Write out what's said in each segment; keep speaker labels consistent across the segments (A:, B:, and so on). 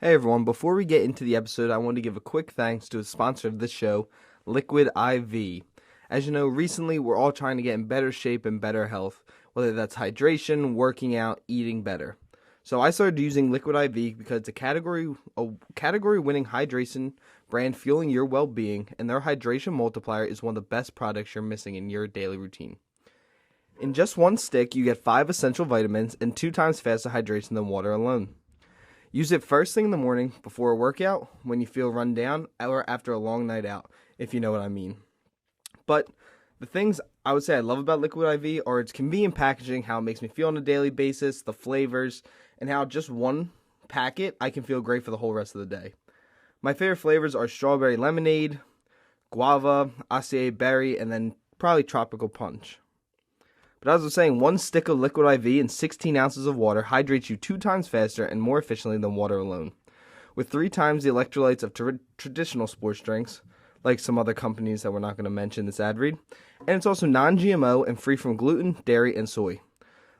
A: Hey everyone, before we get into the episode, I want to give a quick thanks to a sponsor of this show, Liquid IV. As you know, recently we're all trying to get in better shape and better health, whether that's hydration, working out, eating better. So I started using Liquid IV because it's a category-winning hydration brand fueling your well-being, and their hydration multiplier is one of the best products you're missing in your daily routine. In just one stick, you get 5 essential vitamins and 2 times faster hydration than water alone. Use it first thing in the morning before a workout, when you feel run down, or after a long night out, if you know what I mean. But the things I would say I love about Liquid IV are its convenient packaging, how it makes me feel on a daily basis, the flavors, and how just one packet I can feel great for the whole rest of the day. My favorite flavors are strawberry lemonade, guava, acai berry, and then probably tropical punch. But as I was saying, one stick of Liquid IV and 16 ounces of water hydrates you 2 times faster and more efficiently than water alone. With 3 times the electrolytes of traditional sports drinks, like some other companies that we're not going to mention this ad read, and it's also non-GMO and free from gluten, dairy, and soy.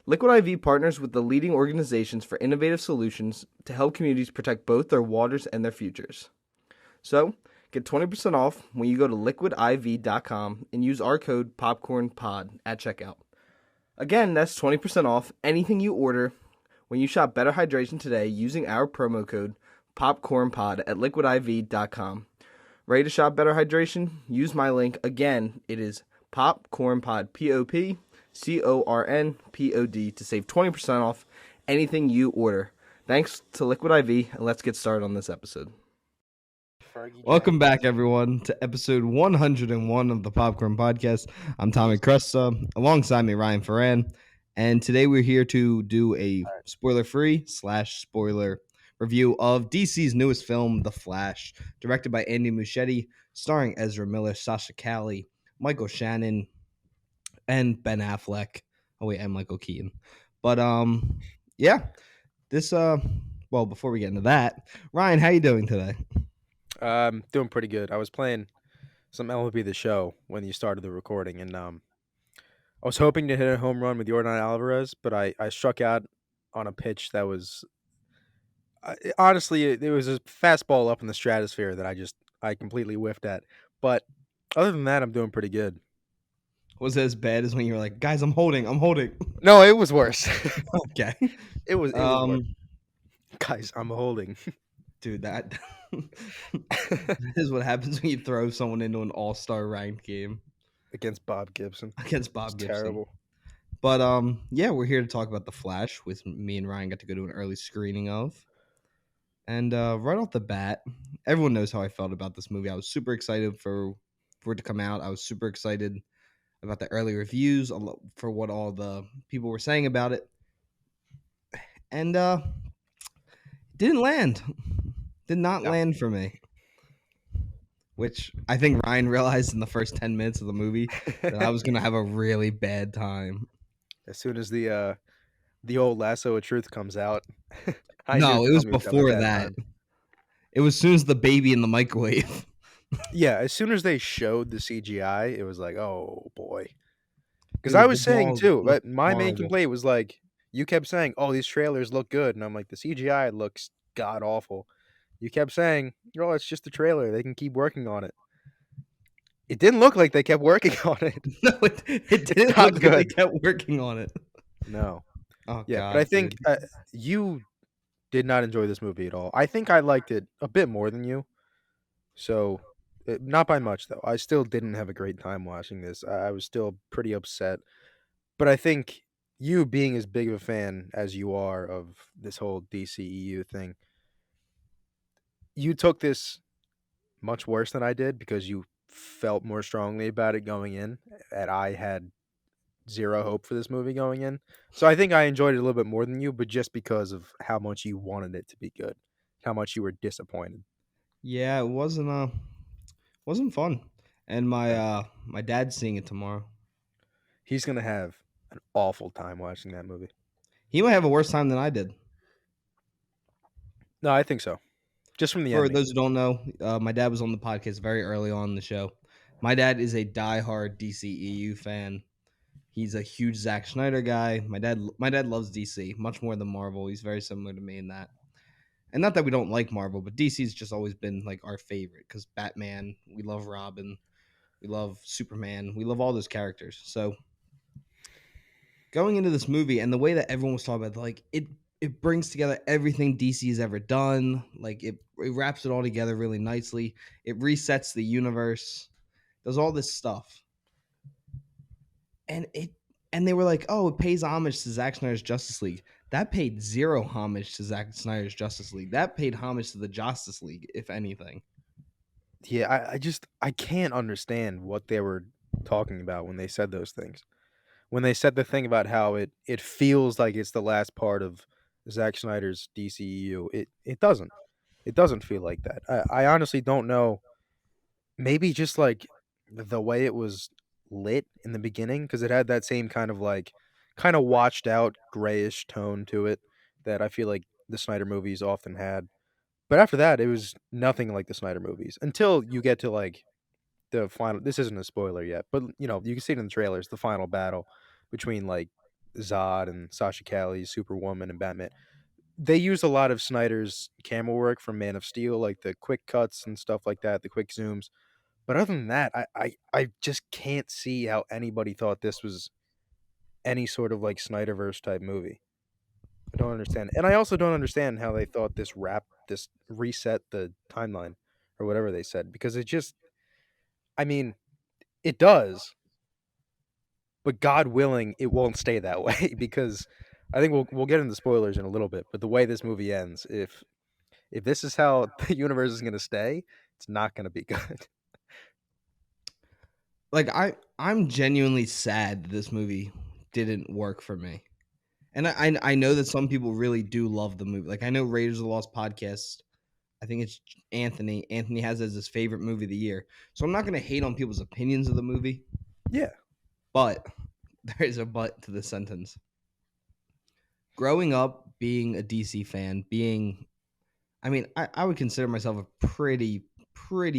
A: Liquid IV partners with the leading organizations for innovative solutions to help communities protect both their waters and their futures. So, get 20% off when you go to liquidiv.com and use our code POPCORNPOD at checkout. Again, that's 20% off anything you order when you shop Better Hydration today using our promo code POPCORNPOD at liquidiv.com. Ready to shop Better Hydration? Use my link. Again, it is POPCORNPOD, POPCORNPOD, to save 20% off anything you order. Thanks to Liquid IV, and let's get started on this episode. Welcome back, everyone, to episode 101 of the Popcorn Podcast. I'm Tommy Cresta, alongside me, Ryan Ferran, and today we're here to do a spoiler-free / spoiler review of DC's newest film, The Flash, directed by Andy Muschietti, starring Ezra Miller, Sasha Calle, Michael Shannon, and Ben Affleck. Oh wait, and Michael Keaton. But well, before we get into that, Ryan, how you doing today?
B: Doing pretty good. I was playing some MLB The Show when you started the recording, and I was hoping to hit a home run with Yordan Alvarez, but I struck out on a pitch that was honestly it was a fastball up in the stratosphere that I completely whiffed at. But other than that, I'm doing pretty good.
A: Was it as bad as when you were like, guys, I'm holding?
B: No, it was worse.
A: Okay.
B: It was worse. Guys, I'm holding.
A: Dude, that is what happens when you throw someone into an all-star ranked game
B: against Bob Gibson.
A: Terrible. But we're here to talk about The Flash, with me and Ryan got to go to an early screening of. And right off the bat, everyone knows how I felt about this movie. I was super excited for it to come out. I was super excited about the early reviews, for what all the people were saying about it. And didn't land. Did not land for me. Which I think Ryan realized in the first 10 minutes of the movie that I was going to have a really bad time.
B: As soon as the old lasso of truth comes out.
A: No, it was before that. It was as soon as the baby in the microwave.
B: Yeah, as soon as they showed the CGI, it was like, oh boy. Because I was saying too, but my main complaint was like, you kept saying, oh, these trailers look good. And I'm like, the CGI looks god awful. You kept saying, oh, it's just a trailer. They can keep working on it. It didn't look like they kept working on it.
A: No, it didn't look like they kept working on it.
B: No.
A: Oh,
B: yeah,
A: God,
B: but I think you did not enjoy this movie at all. I think I liked it a bit more than you. So, not by much, though. I still didn't have a great time watching this. I was still pretty upset. But I think you, being as big of a fan as you are of this whole DCEU thing, you took this much worse than I did because you felt more strongly about it going in, and I had zero hope for this movie going in. So I think I enjoyed it a little bit more than you, but just because of how much you wanted it to be good, how much you were disappointed.
A: Yeah, it wasn't fun. And my dad's seeing it tomorrow.
B: He's gonna have an awful time watching that movie.
A: He might have a worse time than I did.
B: No, I think so. Just from the
A: For
B: ending.
A: those who don't know, my dad was on the podcast very early on in the show. My dad is a diehard DCEU fan. He's a huge Zack Snyder guy. My dad loves DC much more than Marvel. He's very similar to me in that. And not that we don't like Marvel, but DC's just always been like our favorite because Batman, we love Robin, we love Superman, we love all those characters. So going into this movie and the way that everyone was talking about, like it brings together everything DC has ever done. Like it wraps it all together really nicely. It resets the universe, does all this stuff, and they were like, oh, it pays homage to Zack Snyder's Justice League. That paid zero homage to Zack Snyder's Justice League. That paid homage to the Justice League, if anything.
B: Yeah, I can't understand what they were talking about when they said those things. When they said the thing about how it feels like it's the last part of Zack Snyder's DCEU, it doesn't. It doesn't feel like that. I honestly don't know. Maybe just like the way it was lit in the beginning, because it had that same kind of like kind of washed out grayish tone to it that I feel like the Snyder movies often had. But after that, it was nothing like the Snyder movies until you get to like the final. This isn't a spoiler yet, but you know you can see it in the trailers. The final battle between like Zod and Sasha Calle's Superwoman and Batman. They used a lot of Snyder's camera work from Man of Steel, like the quick cuts and stuff like that, the quick zooms. But other than that, I just can't see how anybody thought this was any sort of like Snyderverse type movie. I don't understand. And I also don't understand how they thought this reset the timeline or whatever they said, because it just, I mean, it does, but God willing, it won't stay that way because I think we'll get into spoilers in a little bit, but the way this movie ends, if this is how the universe is going to stay, it's not going to be good.
A: Like I'm genuinely sad that this movie didn't work for me. And I know that some people really do love the movie. Like I know Raiders of the Lost podcast. I think it's Anthony. Anthony has it as his favorite movie of the year. So I'm not going to hate on people's opinions of the movie,
B: Yeah.
A: but there is a but to the sentence. Growing up, being a DC fan, I mean, I would consider myself a pretty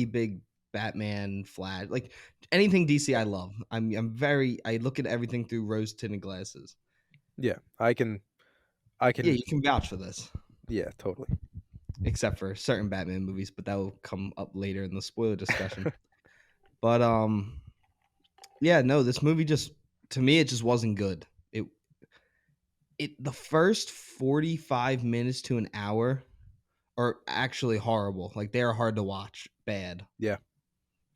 A: big Batman, Flash, like anything DC. I love. I look at everything through rose tinted glasses.
B: Yeah. I
A: Yeah,
B: can
A: you can vouch for this,
B: yeah, totally.
A: except for certain Batman movies, but that will come up later in the spoiler discussion. But yeah, no, this movie just to me it just wasn't good. The first 45 minutes to an hour are actually horrible. Like they are hard to watch. Bad.
B: Yeah,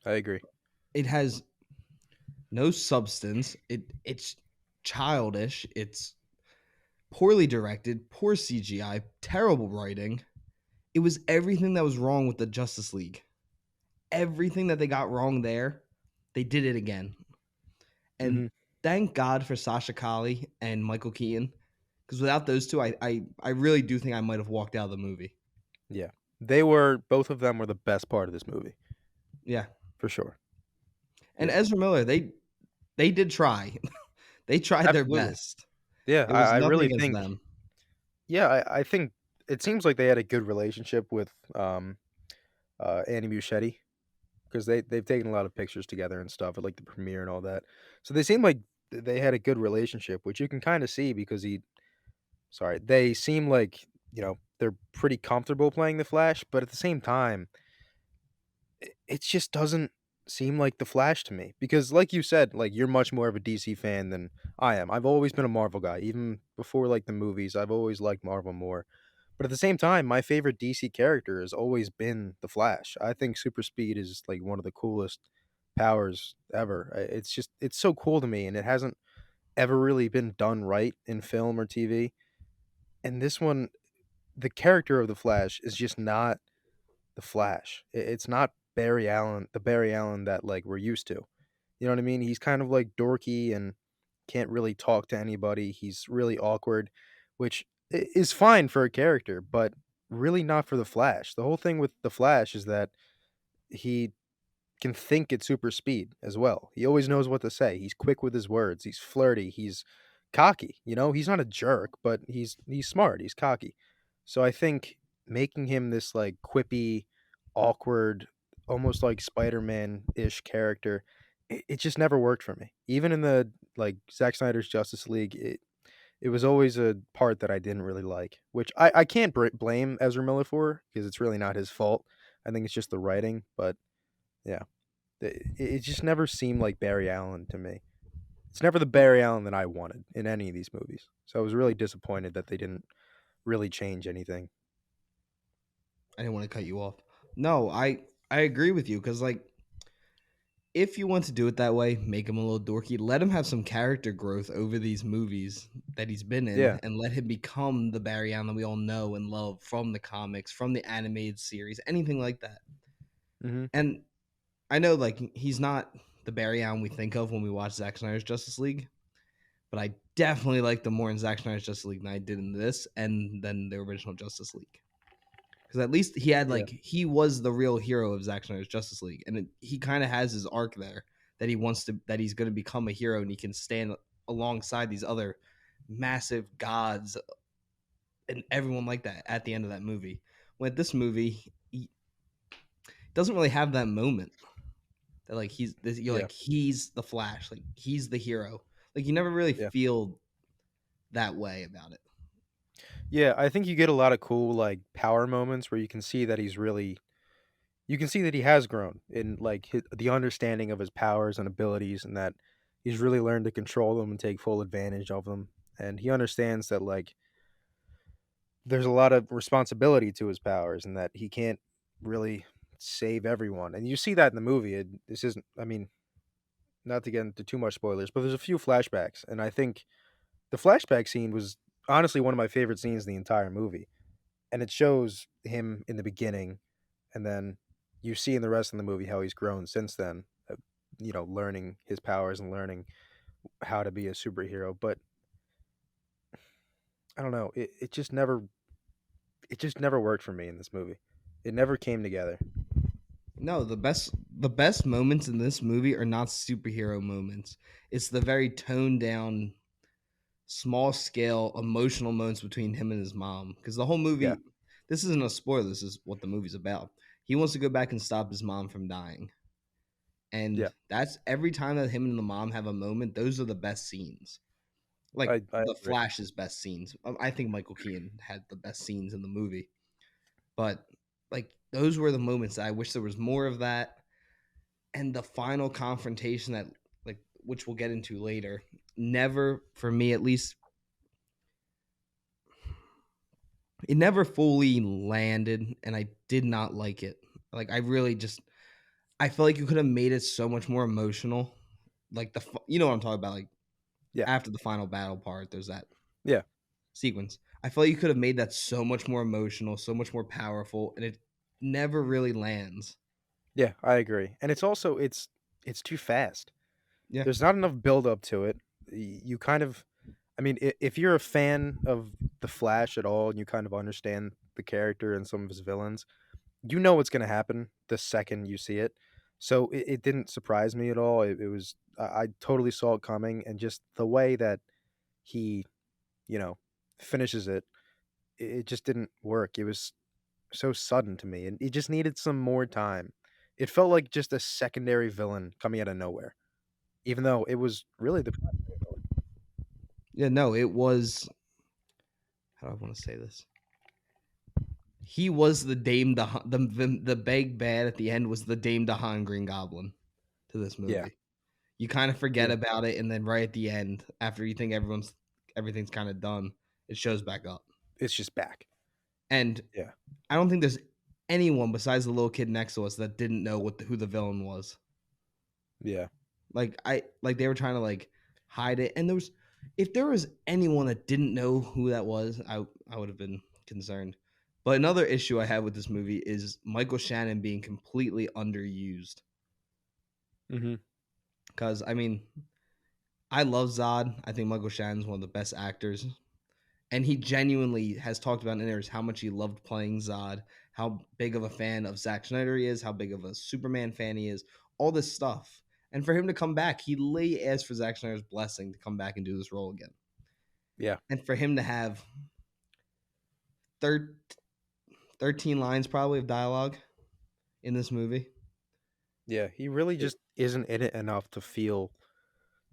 B: I agree.
A: It has no substance. It's childish. It's poorly directed, poor CGI, terrible writing. It was everything that was wrong with the Justice League. Everything that they got wrong there, they did it again. And
B: Mhm.
A: thank God for Sasha Calle and Michael Keaton, because without those two, I really do think I might have walked out of the movie.
B: Yeah. Both of them were the best part of this movie,
A: Yeah,
B: for sure.
A: and
B: Yeah.
A: Ezra Miller, they did try, they tried their
B: Absolutely.
A: best.
B: Yeah,
A: It was
B: I
A: nothing
B: really
A: against
B: think
A: them.
B: yeah, I think it seems like they had a good relationship with Annie Muschietti, because they've taken a lot of pictures together and stuff at like the premiere and all that. So they seem like they had a good relationship, which you can kind of see because they seem like, they're pretty comfortable playing the Flash, but at the same time, it just doesn't seem like the Flash to me, because like you said, like you're much more of a DC fan than I am. I've always been a Marvel guy, even before like the movies. I've always liked Marvel more. But at the same time, my favorite DC character has always been the Flash. I think super speed is like one of the coolest powers ever. It's so cool to me, and it hasn't ever really been done right in film or TV. And this one, the character of the Flash is just not the Flash. It's not Barry Allen, the Barry Allen that like we're used to. You know what I mean? He's kind of like dorky and can't really talk to anybody. He's really awkward, which is fine for a character, but really not for the Flash. The whole thing with the Flash is that he can think at super speed as well. He always knows what to say. He's quick with his words. He's flirty. He's cocky. He's not a jerk, but he's smart. He's cocky. So I think making him this like quippy, awkward, almost like Spider-Man ish character, it just never worked for me. Even in the like Zack Snyder's Justice League, It was always a part that I didn't really like, which I can't blame Ezra Miller for because it's really not his fault. I think it's just the writing, but yeah, it just never seemed like Barry Allen to me. It's never the Barry Allen that I wanted in any of these movies. So I was really disappointed that they didn't really change anything.
A: I didn't want to cut you off. No, I agree with you because like if you want to do it that way, make him a little dorky. Let him have some character growth over these movies that he's been in,
B: Yeah.
A: and let him become the Barry Allen that we all know and love from the comics, from the animated series, anything like that.
B: Hmm.
A: And I know like he's not the Barry Allen we think of when we watch Zack Snyder's Justice League, but I definitely like the more in Zack Snyder's Justice League than I did in this and then the original Justice League. Because at least he had
B: Yeah.
A: like he was the real hero of Zack Snyder's Justice League, and he kind of has his arc there that he wants to that he's going to become a hero and he can stand alongside these other massive gods and everyone like that at the end of that movie. When this movie, he doesn't really have that moment that like he's this, you're
B: Yeah.
A: like he's the Flash, like he's the hero. Like you never really
B: Yeah.
A: feel that way about it.
B: Yeah. I think you get a lot of cool like power moments where you can see that he's really you can see that he has grown in like the understanding of his powers and abilities, and that he's really learned to control them and take full advantage of them. And he understands that like there's a lot of responsibility to his powers, and that he can't really save everyone. And you see that in the movie. This isn't, I mean, not to get into too much spoilers, but there's a few flashbacks, and I think the flashback scene was honestly one of my favorite scenes in the entire movie. And it shows him in the beginning, and then you see in the rest of the movie how he's grown since then, learning his powers and learning how to be a superhero. But I don't know, it just never worked for me in this movie. It never came together.
A: No, the best moments in this movie are not superhero moments. It's the very toned down, small scale emotional moments between him and his mom. Because the whole
B: Yeah,
A: movie, this isn't a spoiler. This is what the movie's about. He wants to go back and stop his mom from dying,
B: yeah,
A: and that's every time that him and the mom have a moment. Those are the best scenes. Like
B: I
A: the
B: agree.
A: Flash's best scenes. I think Michael Keaton had the best scenes in the movie, but like those were the moments that I wish there was more of that. And the final confrontation that like which we'll get into later never for me at least it never fully landed and I did not like it. Like I really just I feel like you could have made it so much more emotional. Like you know what I'm talking about, like
B: Yeah,
A: after the final battle part there's that
B: yeah,
A: sequence. I feel like you could have made that so much more emotional, so much more powerful, and it never really lands.
B: yeah. I agree. And it's also it's too fast.
A: Yeah.
B: There's not enough build up to it. You kind of, I mean, if you're a fan of the Flash at all, and you kind of understand the character and some of his villains, you know what's going to happen the second you see it. So it didn't surprise me at all. It was I totally saw it coming, and just the way that he, you know, finishes it, it just didn't work. It was so sudden to me, and it just needed some more time. It felt like just a secondary villain coming out of nowhere, even though it was really the primary villain.
A: Yeah, no, it was how do I want to say this? He was the Dame the big bad at the end was the Dame DeHaan Green Goblin to this
B: Yeah,
A: movie. You kind of forget
B: yeah,
A: about it, and then right at the end, after you think everything's kind of done, it shows back up.
B: it's just back.
A: And
B: Yeah,
A: I don't think there's anyone besides the little kid next to us that didn't know who the villain was.
B: yeah,
A: Like they were trying to like hide it, and there was if there was anyone that didn't know who that was, I would have been concerned. But another issue I have with this movie is Michael Shannon being completely underused.
B: hmm,
A: Because I mean, I love Zod. I think Michael Shannon's one of the best actors, and he genuinely has talked about in interviews how much he loved playing Zod, how big of a fan of Zack Snyder he is, how big of a Superman fan he is, all this stuff. And for him to come back, he literally asked for Zack Snyder's blessing to come back and do this role again.
B: yeah,
A: And for him to have thir- 13 lines probably of dialogue in this movie,
B: yeah. He really
A: it,
B: just isn't in it enough to feel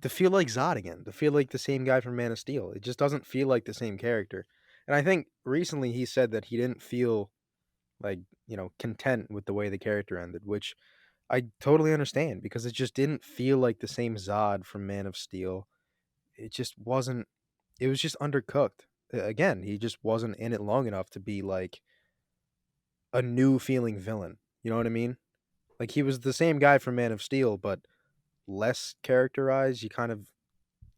B: to feel like Zod again, to feel like the same guy from Man of Steel. It just doesn't feel like the same character. And I think recently he said that he didn't feel like, content with the way the character ended, which I totally understand because it just didn't feel like the same Zod from Man of Steel. It just wasn't, it was just undercooked. Again, he just wasn't in it long enough to be like a new feeling villain. You know what I mean? Like he was the same guy from Man of Steel, but less characterized. You kind of,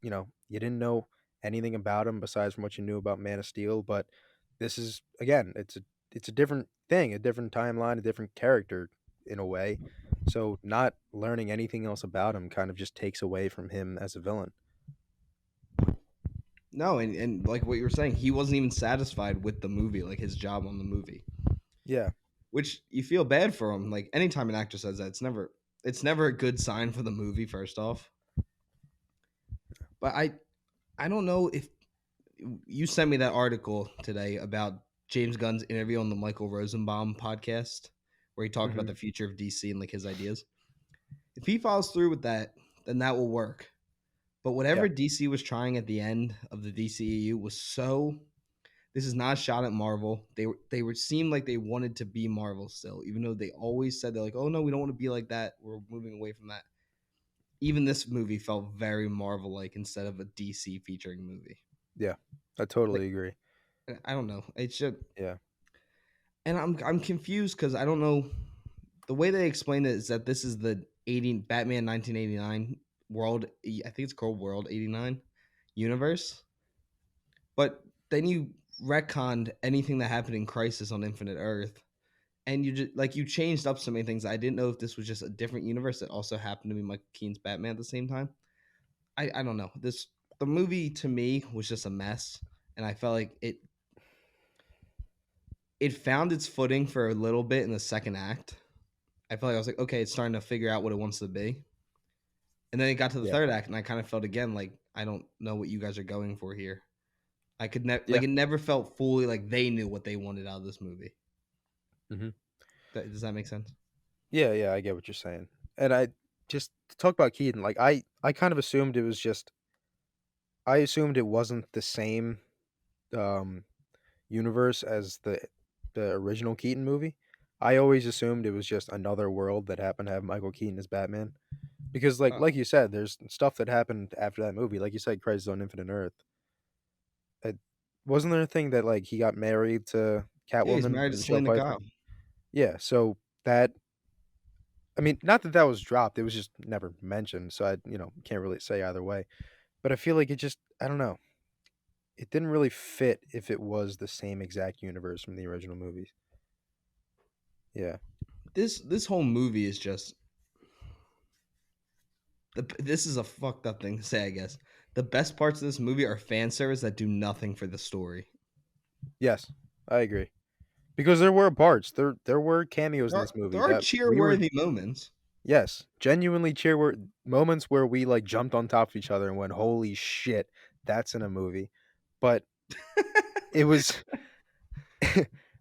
B: you didn't know anything about him besides from what you knew about Man of Steel. But this is again, it's a different thing, a different timeline, a different character in a way. So not learning anything else about him kind of just takes away from him as a villain.
A: No, and like what you were saying, he wasn't even satisfied with the movie, like his job on the movie,
B: Yeah,
A: which you feel bad for him. Like anytime an actor says that, it's never a good sign for the movie. First off, but I don't know if you sent me that article today about James Gunn's interview on the Michael Rosenbaum podcast, where he talked about
B: hmm
A: the future of DC and like his ideas. If he follows through with that, then that will work. But
B: yeah,
A: whatever DC was trying at the end of the DCEU was so. This is not a shot at Marvel. They were seemed like they wanted to be Marvel still, even though they always said they're like, oh no, we don't want to be like that. We're moving away from that. Even this movie felt very Marvel like instead of a DC featuring movie.
B: yeah. I
A: Like
B: totally agree.
A: I don't know. It's just,
B: Yeah,
A: and I'm confused because I don't know the way they explain it is that this is the 80 Batman 1989 world. I think it's called World 89 universe. But then you retconned anything that happened in Crisis on Infinite Earth, and you just like you changed up so many things. I didn't know if this was just a different universe that also happened to be Michael Keaton's Batman at the same time. I don't know. The movie to me was just a mess, and I felt like it found its footing for a little bit in the second act. I felt like I was like, okay, it's starting to figure out what it wants to be. And then it got to the
B: yeah,
A: third act, and I kind of felt again like I don't know what you guys are going for here. I could never
B: yeah.
A: like it never felt fully like they knew what they wanted out of this movie.
B: hmm
A: Does that make sense?
B: Yeah, yeah. I get what you're saying. And I just to talk about Keaton. Like I kind of assumed it was just. I assumed it wasn't the same um universe as the original Keaton movie. I always assumed it was just another world that happened to have Michael Keaton as Batman. Because like you said, there's stuff that happened after that movie. Like you said, Crisis on Infinite Earth. It, wasn't there a thing that like he got married to
A: Yeah, he's
B: Catwoman
A: married to
B: and Michelle
A: Selena
B: Pfeiffer?
A: Kyle.
B: Yeah, so that I mean, not that that was dropped, it was just never mentioned, so I, can't really say either way. But I feel like it just I don't know. It didn't really fit if it was the same exact universe from the original movies. Yeah.
A: This whole movie is just this is a fucked up thing to say, I guess. The best parts of this movie are fan service that do nothing for the story.
B: Yes, I agree. Because there were parts, there were cameos in
A: There are,
B: this movie
A: there are
B: that we were
A: cheer-worthy moments.
B: yes, genuinely moments where we like jumped on top of each other and went, "Holy shit, that's in a movie." But it was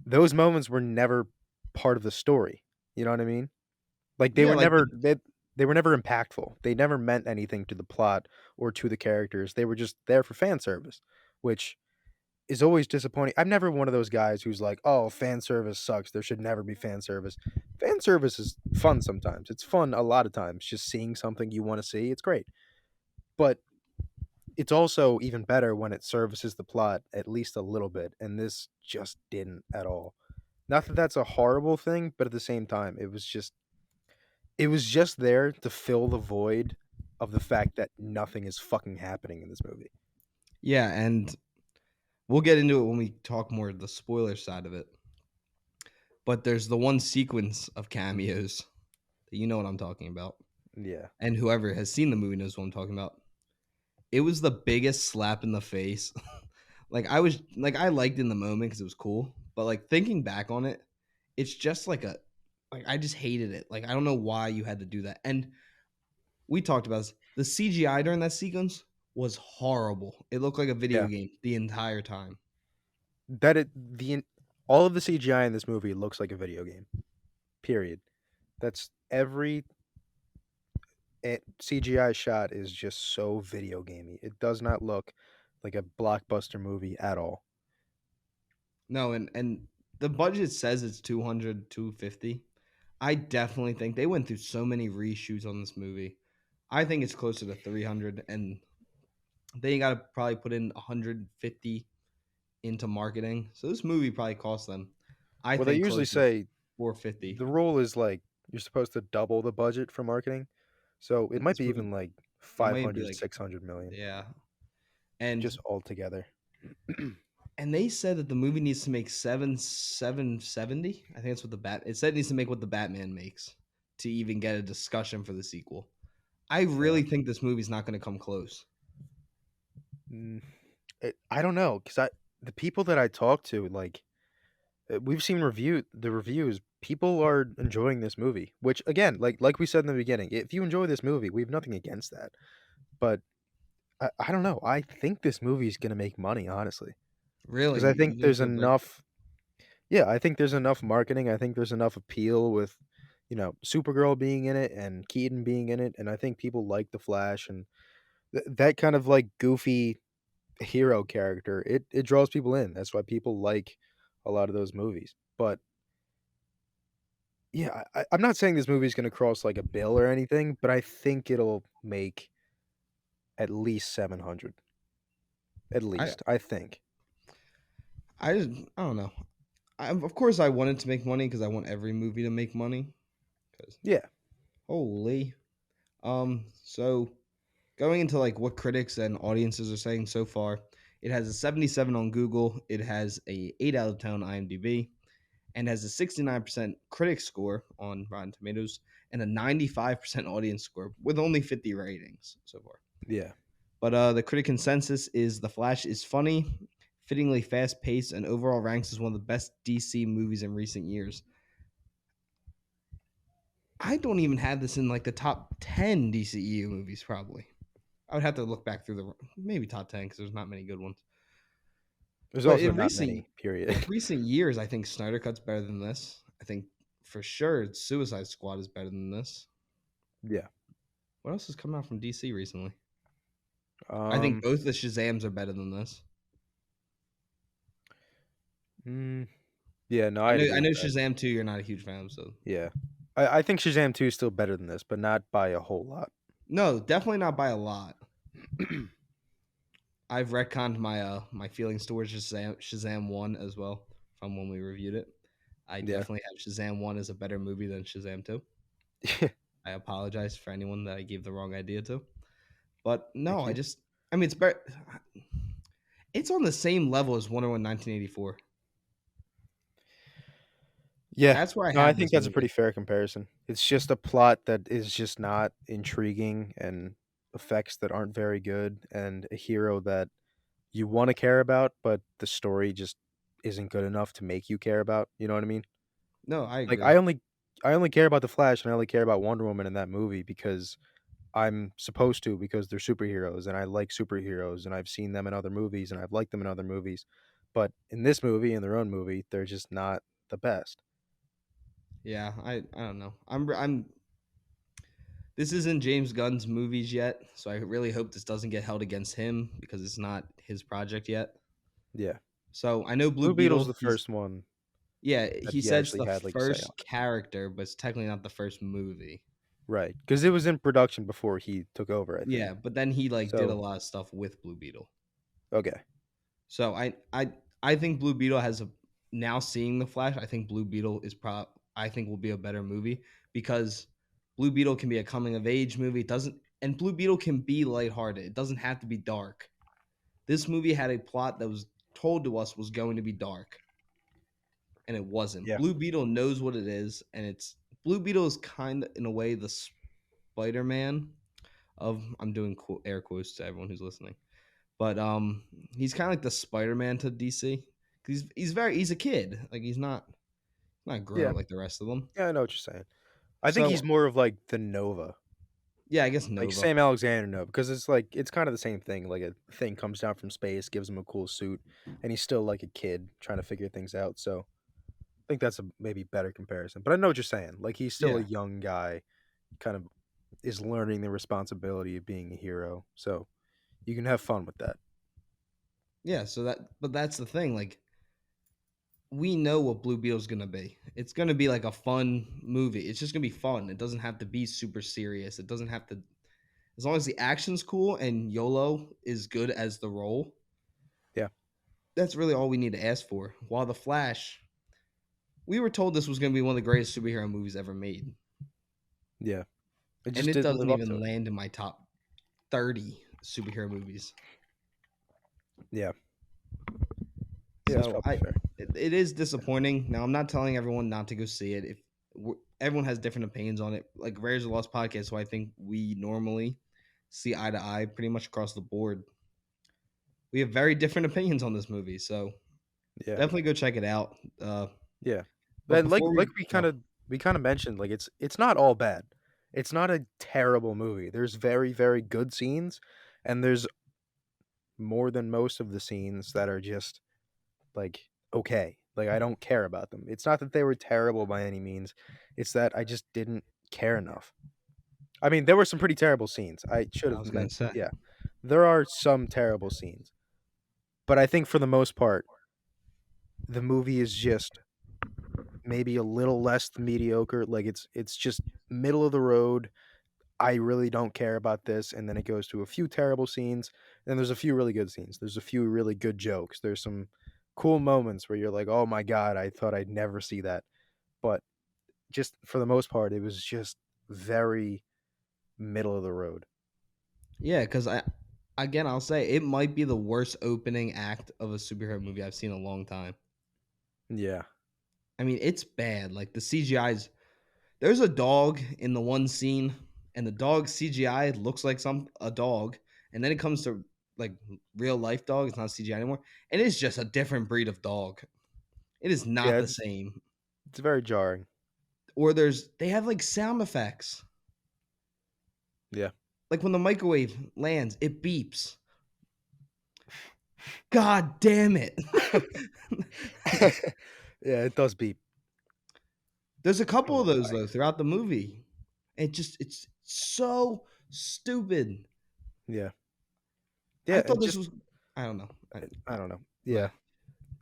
B: those moments were never part of the story. You know what I mean? Like
A: Yeah, like
B: they were never impactful. They never meant anything to the plot or to the characters. They were just there for fan service, which is always disappointing. I'm never one of those guys who's like, "Oh, fan service sucks. There should never be fan service." Fan service is fun sometimes. It's fun a lot of times just seeing something you want to see. It's great. But it's also even better when it services the plot at least a little bit, and this just didn't at all. Not that that's a horrible thing, but at the same time, it was just there to fill the void of the fact that nothing is fucking happening in this movie.
A: yeah, and we'll get into it when we talk more the spoiler side of it. But there's the one sequence of cameos that you know what I'm talking about.
B: Yeah.
A: And whoever has seen the movie knows what I'm talking about. It was the biggest slap in the face. Like I liked it in the moment because it was cool, but like thinking back on it, it's just like I just hated it. Like I don't know why you had to do that. And we talked about this. The CGI during that sequence was horrible. It looked like a video
B: Yeah.
A: game the entire time.
B: That it the all of the CGI in this movie looks like a video game. Period. That's CGI shot is just so video gamey. It does not look like a blockbuster movie at all.
A: No, and the budget says it's 200, 250. I definitely think they went through so many reshoots on this movie. I think it's closer to 300, and they got to probably put in 150 into marketing. So this movie probably cost them, I
B: Well, they
A: think,
B: usually
A: closer to
B: say
A: 450.
B: the rule is like you're supposed to double the budget for marketing. So it might
A: This
B: be
A: movie,
B: even like
A: it might be
B: 500,
A: like,
B: 600 million
A: yeah, and
B: just all together.
A: and they said that the movie needs to make 770. I think that's what the bat. It said it needs to make what the Batman makes to even get a discussion for the sequel. I
B: Yeah.
A: really think this movie's not going to come close.
B: Mm, I don't know because the people that I talk to like we've seen the reviews. People are enjoying this movie, which again, like we said in the beginning, if you enjoy this movie, we have nothing against that. But I don't know. I think this movie is gonna make money, honestly,
A: Really,
B: because I think
A: you think
B: there's
A: it'll break?
B: enough. Yeah, I think there's enough marketing. I think there's enough appeal with, Supergirl being in it and Keaton being in it, and I think people like the Flash and that kind of like goofy hero character. It draws people in. That's why people like a lot of those movies. But yeah, I'm not saying this movie is going to cross like a bill or anything, but I think it'll make at least 700. At
A: I
B: least, I think.
A: I don't know. Of course, I want it to make money because I want every movie to make money. Because
B: Yeah.
A: holy, so going into like what critics and audiences are saying so far, it has a 77 on Google. It has a 8 out of 10 on IMDb, and has a 69% critic score on Rotten Tomatoes and a 95% audience score with only 50 ratings so far.
B: Yeah.
A: But the critic consensus is The Flash is funny, fittingly fast paced, and overall ranks as one of the best DC movies in recent years. I don't even have this in like the top 10 DCEU movies, probably. I would have to look back through the maybe top 10 because there's not many good ones.
B: There's
A: But
B: also not many,
A: in
B: period.
A: recent years, I think Snyder Cut's better than this. I think for sure Suicide Squad is better than this.
B: Yeah.
A: What else has come out from DC recently? I think
B: Um
A: both the Shazams are better than this.
B: mm, yeah, no,
A: I
B: I'd
A: know
B: agree with that.
A: Shazam 2 you're not a huge fan of, so
B: Yeah. I think Shazam 2 is still better than this, but not by a whole lot.
A: no, definitely not by a lot. I've retconned my feelings towards Shazam 1 as well from when we reviewed it. I
B: Yeah.
A: definitely have Shazam 1 as a better movie than Shazam 2. I apologize for anyone that I gave the wrong idea to. But no,
B: Thank you.
A: I mean it's better. It's on the same level as Wonder Woman 1984.
B: Yeah.
A: That's where I
B: No, I
A: have
B: think
A: this
B: that's a pretty
A: movie.
B: fair comparison. It's just a plot that is just not intriguing and effects that aren't very good and a hero that you want to care about, but the story just isn't good enough to make you care about. You know what I mean?
A: No, I
B: Like
A: agree.
B: I only care about the Flash and I only care about Wonder Woman in that movie because I'm supposed to because they're superheroes and I like superheroes and I've seen them in other movies and I've liked them in other movies. But in this movie, in their own movie, they're just not the best.
A: Yeah, I don't know. I'm this isn't James Gunn's movies yet, so I really hope this doesn't get held against him because it's not his project yet.
B: Yeah.
A: So I know Blue
B: Blue Beetle's
A: Beetle.
B: the first one
A: Yeah,
B: that
A: he
B: he
A: says
B: actually
A: the
B: had like a say
A: first
B: on.
A: character, but it's technically not the first movie.
B: Right. Because it was in production before he took over, I think.
A: Yeah, but then he like did a
B: So,
A: lot of stuff with Blue Beetle.
B: okay.
A: So I think Blue Beetle has a now seeing the Flash. I think Blue Beetle is I think will be a better movie because Blue Beetle can be a coming of age movie. It doesn't and Blue Beetle can be lighthearted. It doesn't have to be dark. This movie had a plot that was told to us was going to be dark, and it wasn't.
B: Yeah.
A: Blue Beetle knows what it is, and it's Blue Beetle is kind of in a way the Spider Man of I'm doing air quotes to everyone who's listening. But he's kind of like the Spider-Man to DC. He's a kid. Like he's not grown
B: Yeah.
A: up like the rest of them.
B: Yeah, I know what you're saying. I think he's
A: So
B: more of like the Nova.
A: yeah, I guess
B: Like
A: Nova.
B: Sam Alexander Nova. Because it's like it's kind of the same thing. Like a thing comes down from space, gives him a cool suit, and he's still like a kid trying to figure things out. So I think that's a maybe better comparison. But I know what you're saying. Like he's still a
A: Yeah,
B: young guy, kind of is learning the responsibility of being a hero. So you can have fun with that.
A: Yeah, but that's the thing. Like, we know what Blue Beetle's gonna be. It's gonna be like a fun movie. It's just gonna be fun. It doesn't have to be super serious. It doesn't have to. As long as the action's cool and YOLO is good as the role,
B: Yeah.
A: that's really all we need to ask for. While the Flash, we were told this was gonna be one of the greatest superhero movies ever made,
B: Yeah. It
A: and
B: just
A: it
B: didn't
A: doesn't
B: live up to
A: even
B: it.
A: land in my top 30 superhero movies.
B: Yeah. Yeah, that's
A: So
B: probably fair.
A: it is disappointing. Now I'm not telling everyone not to go see it. If everyone has different opinions on it, like Rares of the Lost podcast, so I think we normally see eye to eye pretty much across the board. We have very different opinions on this movie, so
B: Yeah.
A: definitely go check it out.
B: Yeah.
A: But
B: But
A: before we,
B: we kind of mentioned, like it's not all bad. It's not a terrible movie. There's very, very good scenes, and there's more than most of the scenes that are just like okay. Like I don't care about them. It's not that they were terrible by any means. It's that I just didn't care enough. I mean, there were some pretty terrible scenes. I should
A: I
B: have
A: was gonna
B: mentioned.
A: say,
B: Yeah. There are some terrible scenes. But I think for the most part, the movie is just maybe a little less than mediocre. Like it's just middle of the road. I really don't care about this, and then it goes to a few terrible scenes, and there's a few really good scenes. There's a few really good jokes. There's some cool moments where you're like, "Oh my god, I thought I'd never see that." But just for the most part, it was just very middle of the road.
A: yeah, because I'll say it might be the worst opening act of a superhero movie I've seen in a long time.
B: Yeah.
A: I mean, it's bad. Like the CGI's. There's a dog in the one scene, and the dog CGI looks like a dog, and then it comes to like real life dog. It's not CGI anymore, and it's just a different breed of dog. It is not
B: Yeah,
A: the same.
B: it's very jarring.
A: Or they have like sound effects,
B: Yeah.
A: like when the microwave lands, it beeps. God damn it!
B: Yeah, it does beep.
A: There's a
B: I don't
A: couple
B: know
A: of those
B: why.
A: though throughout the movie. It's so stupid.
B: Yeah.
A: I
B: Yeah,
A: thought
B: it
A: this
B: just
A: was. I don't know.
B: I don't know.
A: Well,
B: Yeah.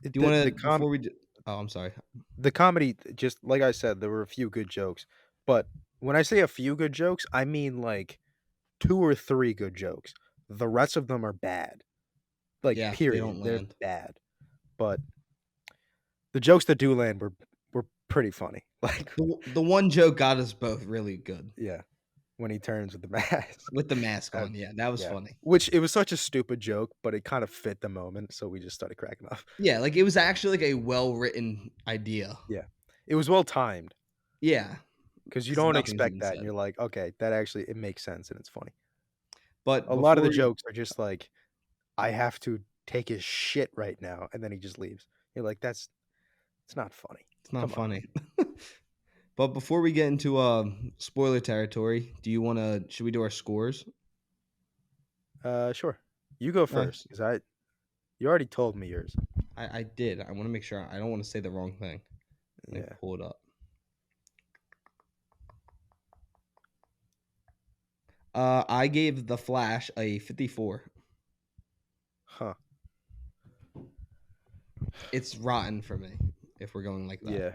A: do you want
B: The
A: to before we do? Oh, I'm sorry.
B: the comedy, just like I said, there were a few good jokes. But when I say a few good jokes, I mean like 2 or 3 good jokes. The rest of them are bad. Like
A: Yeah, they
B: period.
A: don't
B: They're
A: land.
B: bad. But the jokes that do land were pretty funny. Like
A: The one joke got us both really good
B: yeah, when he turns with the mask.
A: with the mask
B: That
A: on. Yeah, that was
B: yeah.
A: funny.
B: Which it was such a stupid joke, but it kind of fit the moment, so we just started cracking up.
A: Yeah, like it was actually like a well written idea.
B: Yeah. It was well timed
A: Yeah,
B: because you
A: because
B: don't
A: nothing's
B: expect
A: even
B: that, and
A: said.
B: you're like, okay, that actually it makes sense and it's funny.
A: But
B: A lot of
A: before
B: the
A: we,
B: jokes are just like, I have to take his shit right now, and then he just leaves. You're like, that's it's not funny.
A: it's not
B: Come on.
A: funny. But before we get into spoiler territory, do you want to? Should we do our scores?
B: Sure. You go
A: Uh,
B: first, because you already told me yours.
A: I did. I want to make sure. I don't want to say the wrong thing. Let me
B: Yeah.
A: pull it up. I gave The Flash a 54.
B: Huh.
A: It's rotten for me if we're going like that.
B: Yeah.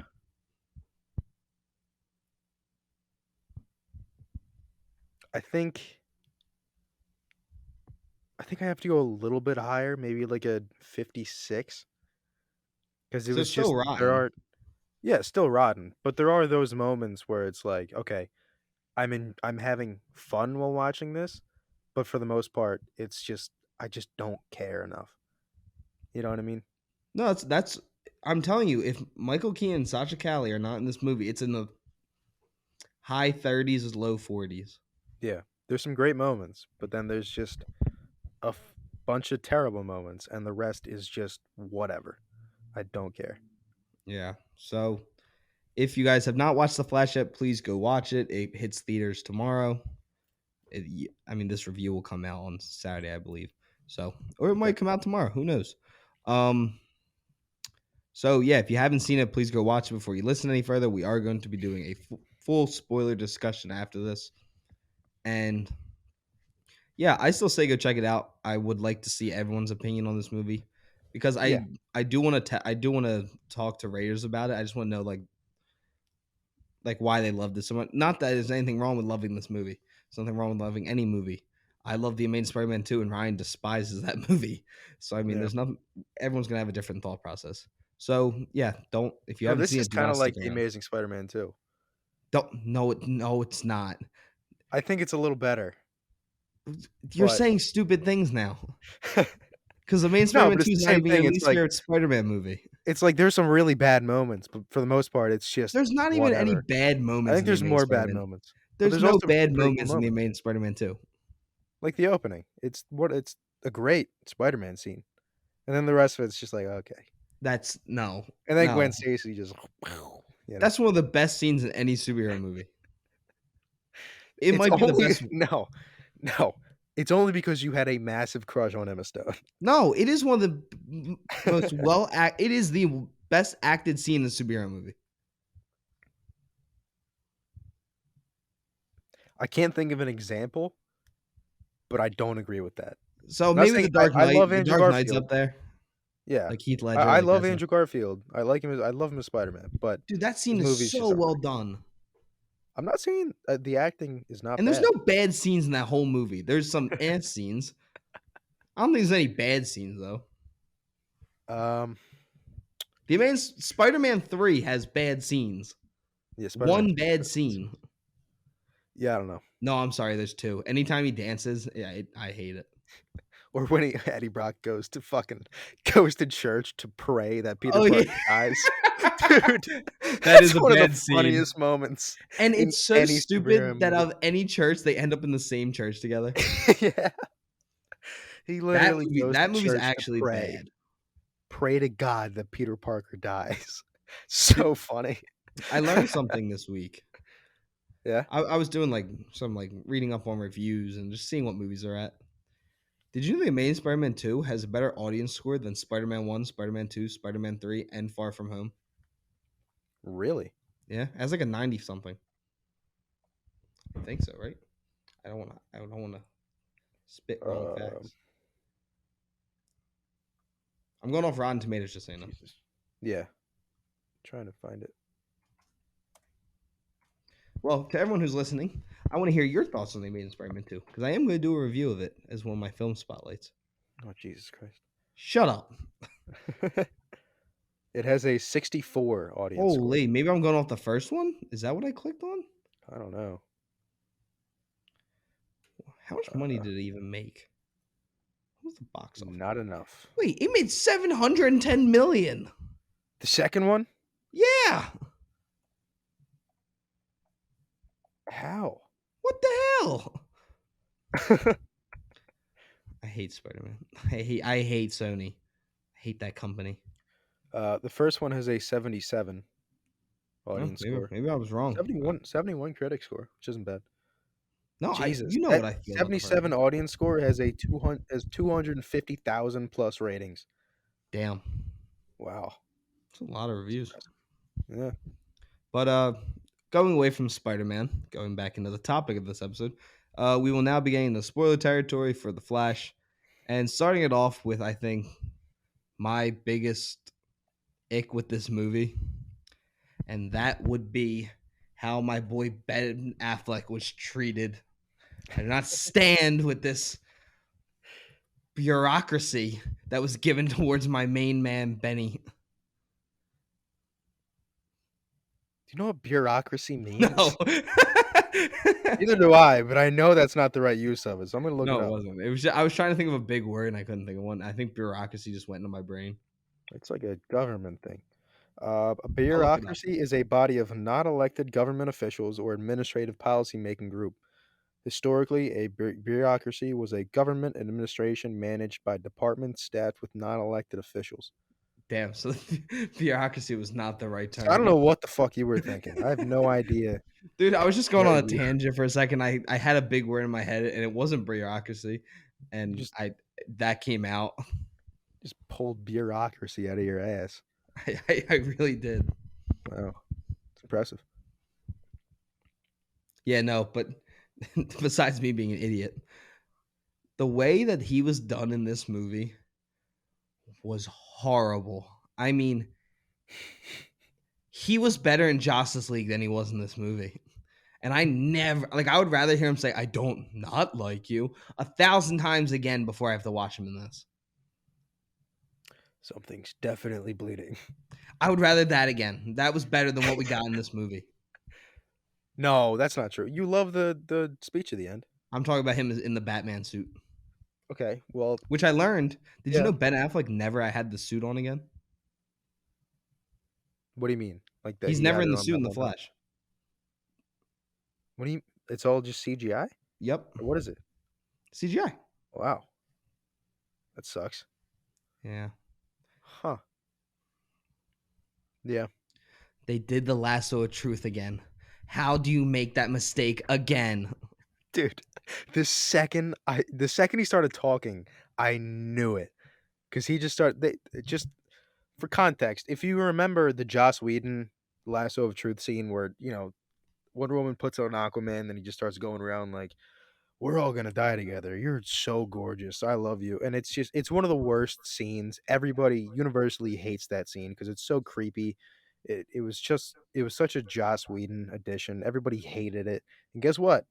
B: I think I think I have to go a little bit higher, maybe like a 56, because it
A: So
B: was
A: it's still
B: just there
A: rotten.
B: are yeah, still rotten, but there are those moments where it's like, okay, I'm having fun while watching this, but for the most part, it's just I just don't care enough. You know what I mean?
A: No, that's. I'm telling you, if Michael Keaton and Sacha Cali are not in this movie, it's in the high 30s, low 40s.
B: Yeah. There's some great moments, but then there's just bunch of terrible moments, and the rest is just whatever. I don't care.
A: Yeah. So if you guys have not watched The Flash yet, please go watch it. It hits theaters tomorrow. I mean, this review will come out on Saturday, I believe. So, or it
B: Okay.
A: might come out tomorrow. Who knows? Um. So yeah, if you haven't seen it, please go watch it before you listen any further. We are going to be doing a full spoiler discussion after this. And yeah, I still say go check it out. I would like to see everyone's opinion on this movie because
B: Yeah.
A: I do want to I do want to talk to Raiders about it. I just want to know like why they love this so much. Not that there's anything wrong with loving this movie. There's nothing wrong with loving any movie. I love the Amazing Spider-Man 2, and Ryan despises that movie. So I mean,
B: Yeah.
A: there's nothing. Everyone's gonna have a different thought process. So yeah, don't if you
B: No,
A: haven't
B: this
A: seen
B: is
A: it, do
B: kind
A: not
B: of like
A: stick
B: The
A: around.
B: Amazing Spider-Man 2.
A: Don't no, it's not.
B: I think it's a little better,
A: You're
B: but
A: saying stupid things now because the main
B: no,
A: Spider-Man
B: but it's
A: 2
B: the
A: is not
B: same
A: even your
B: thing.
A: least favorite Spider-Man movie.
B: It's like there's some really bad moments, but for the most part, it's just
A: There's not even any
B: whatever.
A: bad
B: I
A: moments
B: think
A: in the
B: there's
A: Amazing
B: more bad
A: Spider-Man.
B: moments, but
A: There's
B: there's
A: no
B: also
A: bad
B: some pretty cool
A: moments in the
B: moments,
A: Amazing Spider-Man 2.
B: like the opening. It's a great Spider-Man scene, and then the rest of it's just like okay.
A: That's no,
B: And then
A: no.
B: Gwen Stacy just, you know,
A: That's one of the best scenes in any superhero movie. It
B: it's
A: might be the
B: only
A: best.
B: no, it's only because you had a massive crush on Emma Stone.
A: No, it is one of the most it is the best acted scene in a superhero movie.
B: I can't think of an example, but I don't agree with that.
A: So
B: I'm not
A: maybe
B: saying
A: the Dark
B: I
A: Knight.
B: love
A: The
B: Andrew
A: Dark Knight's
B: Garfield.
A: up there,
B: Yeah,
A: like Heath
B: I,
A: Ledger,
B: I
A: like
B: love
A: that's
B: Andrew Garfield. I like him. I love him as Spider-Man, but
A: dude. That
B: his
A: scene is
B: movie's
A: so
B: just
A: well
B: alright.
A: done,
B: I'm not saying the acting is not
A: and there's no
B: bad.
A: bad scenes in that whole movie. There's some scenes. I don't think there's any bad scenes though.
B: Um,
A: The Amazing Spider-Man 3 has bad scenes.
B: yeah, Spider-Man
A: One
B: 3
A: bad
B: has bad
A: scene.
B: scenes. Yeah, I don't know.
A: No, I'm sorry. There's two. Anytime he dances, yeah, I hate it.
B: Or when Eddie Brock goes to church to pray that Peter
A: Oh yeah,
B: Parker dies. Dude,
A: that
B: that's
A: is a
B: one of the
A: bad scene,
B: funniest moments
A: and
B: in
A: it's so
B: any superhero
A: stupid that
B: movie.
A: of any church they end up in the same church together.
B: Yeah. He literally goes to
A: That movie's
B: church to
A: actually
B: pray.
A: bad.
B: Pray to God that Peter Parker dies. So funny.
A: I learned something this week.
B: Yeah.
A: I was doing like some like reading up on reviews and just seeing what movies are at. Did you know The Amazing Spider-Man 2 has a better audience score than Spider-Man 1, Spider-Man 2, Spider-Man 3, and Far From Home?
B: Really?
A: Yeah, it has like a 90 something. I think so, right? I don't wanna spit wrong
B: Um,
A: facts. I'm going off Rotten Tomatoes just saying.
B: Jesus. Yeah. Trying to find it.
A: Well, to everyone who's listening, I want to hear your thoughts on The Amazing Spider-Man 2 because I am going to do a review of it as one of my film spotlights.
B: Oh, Jesus Christ.
A: Shut up.
B: It has a 64 audience score.
A: Holy, maybe I'm going off the first one? Is that what I clicked on?
B: I don't know.
A: How much money did it even make? What was the box office?
B: Not enough.
A: Wait, it made 710 million.
B: The second one?
A: Yeah.
B: How?
A: What the hell? I hate Spider-Man. I hate Sony. I hate that company.
B: The first one has a 77
A: Oh,
B: audience score.
A: maybe I was wrong.
B: 71 critic score, which isn't bad.
A: No,
B: Jesus,
A: you know
B: that
A: what I feel about the first
B: 77
A: one.
B: audience score has 250,000 plus ratings.
A: Damn.
B: Wow.
A: It's a lot of reviews.
B: Yeah.
A: But going away from Spider-Man, going back into the topic of this episode, we will now be getting the spoiler territory for The Flash, and starting it off with, I think, my biggest ick with this movie, and that would be how my boy Ben Affleck was treated. I do not stand with this bureaucracy that was given towards my main man, Benny.
B: Do you know what bureaucracy means?
A: No.
B: Neither do I, but I know that's not the right use of it, so I'm going to look
A: No,
B: it
A: it
B: up.
A: wasn't. It was I was trying to think of a big word and I couldn't think of one. I think bureaucracy just went into my brain.
B: It's like a government thing. A
A: I'll look it up.
B: bureaucracy is a body of not elected government officials or administrative policy-making group. Historically, a bureaucracy was a government administration managed by departments staffed with non-elected officials.
A: Damn, so bureaucracy was not the right
B: So I don't
A: term.
B: know what the fuck you were thinking. I have no idea.
A: Dude, I was just going
B: What
A: on a
B: you
A: tangent for a second. I had a big word in my head and it wasn't bureaucracy.
B: you
A: And
B: just
A: that came out.
B: pulled bureaucracy out of your ass.
A: I really did.
B: Wow, it's impressive.
A: Yeah, no, but besides me being an idiot, the way that he was done in this movie was horrible. I mean, he was better in Justice League than he was in this movie. And I never, like, I would rather hear him say, I don't not like you 1,000 times again before I have to watch him in this.
B: Something's definitely bleeding.
A: I would rather that again. That was better than what we got in this movie.
B: No, that's not true. You love the speech at the end.
A: I'm talking about him in the Batman suit,
B: Okay, well,
A: which I learned. Did you
B: yeah.
A: know Ben Affleck never had the suit on again?
B: What do you mean? Like that
A: He's
B: he
A: never
B: had
A: in
B: it
A: the
B: on
A: suit
B: that
A: in the
B: one time?
A: Flash.
B: What do you? It's all just CGI?
A: Yep.
B: Or what is it?
A: CGI.
B: Wow, that sucks.
A: Yeah.
B: Huh? Yeah,
A: They did the lasso of truth again. How do you make that mistake again?
B: dude. The second he started talking, I knew it because he just started. Just for context, if you remember the Joss Whedon lasso of truth scene where Wonder Woman puts on Aquaman, then he just starts going around like, we're all gonna die together. You're so gorgeous. I love you. And it's one of the worst scenes. Everybody universally hates that scene because it's so creepy. It was such a Joss Whedon addition. Everybody hated it. And guess what?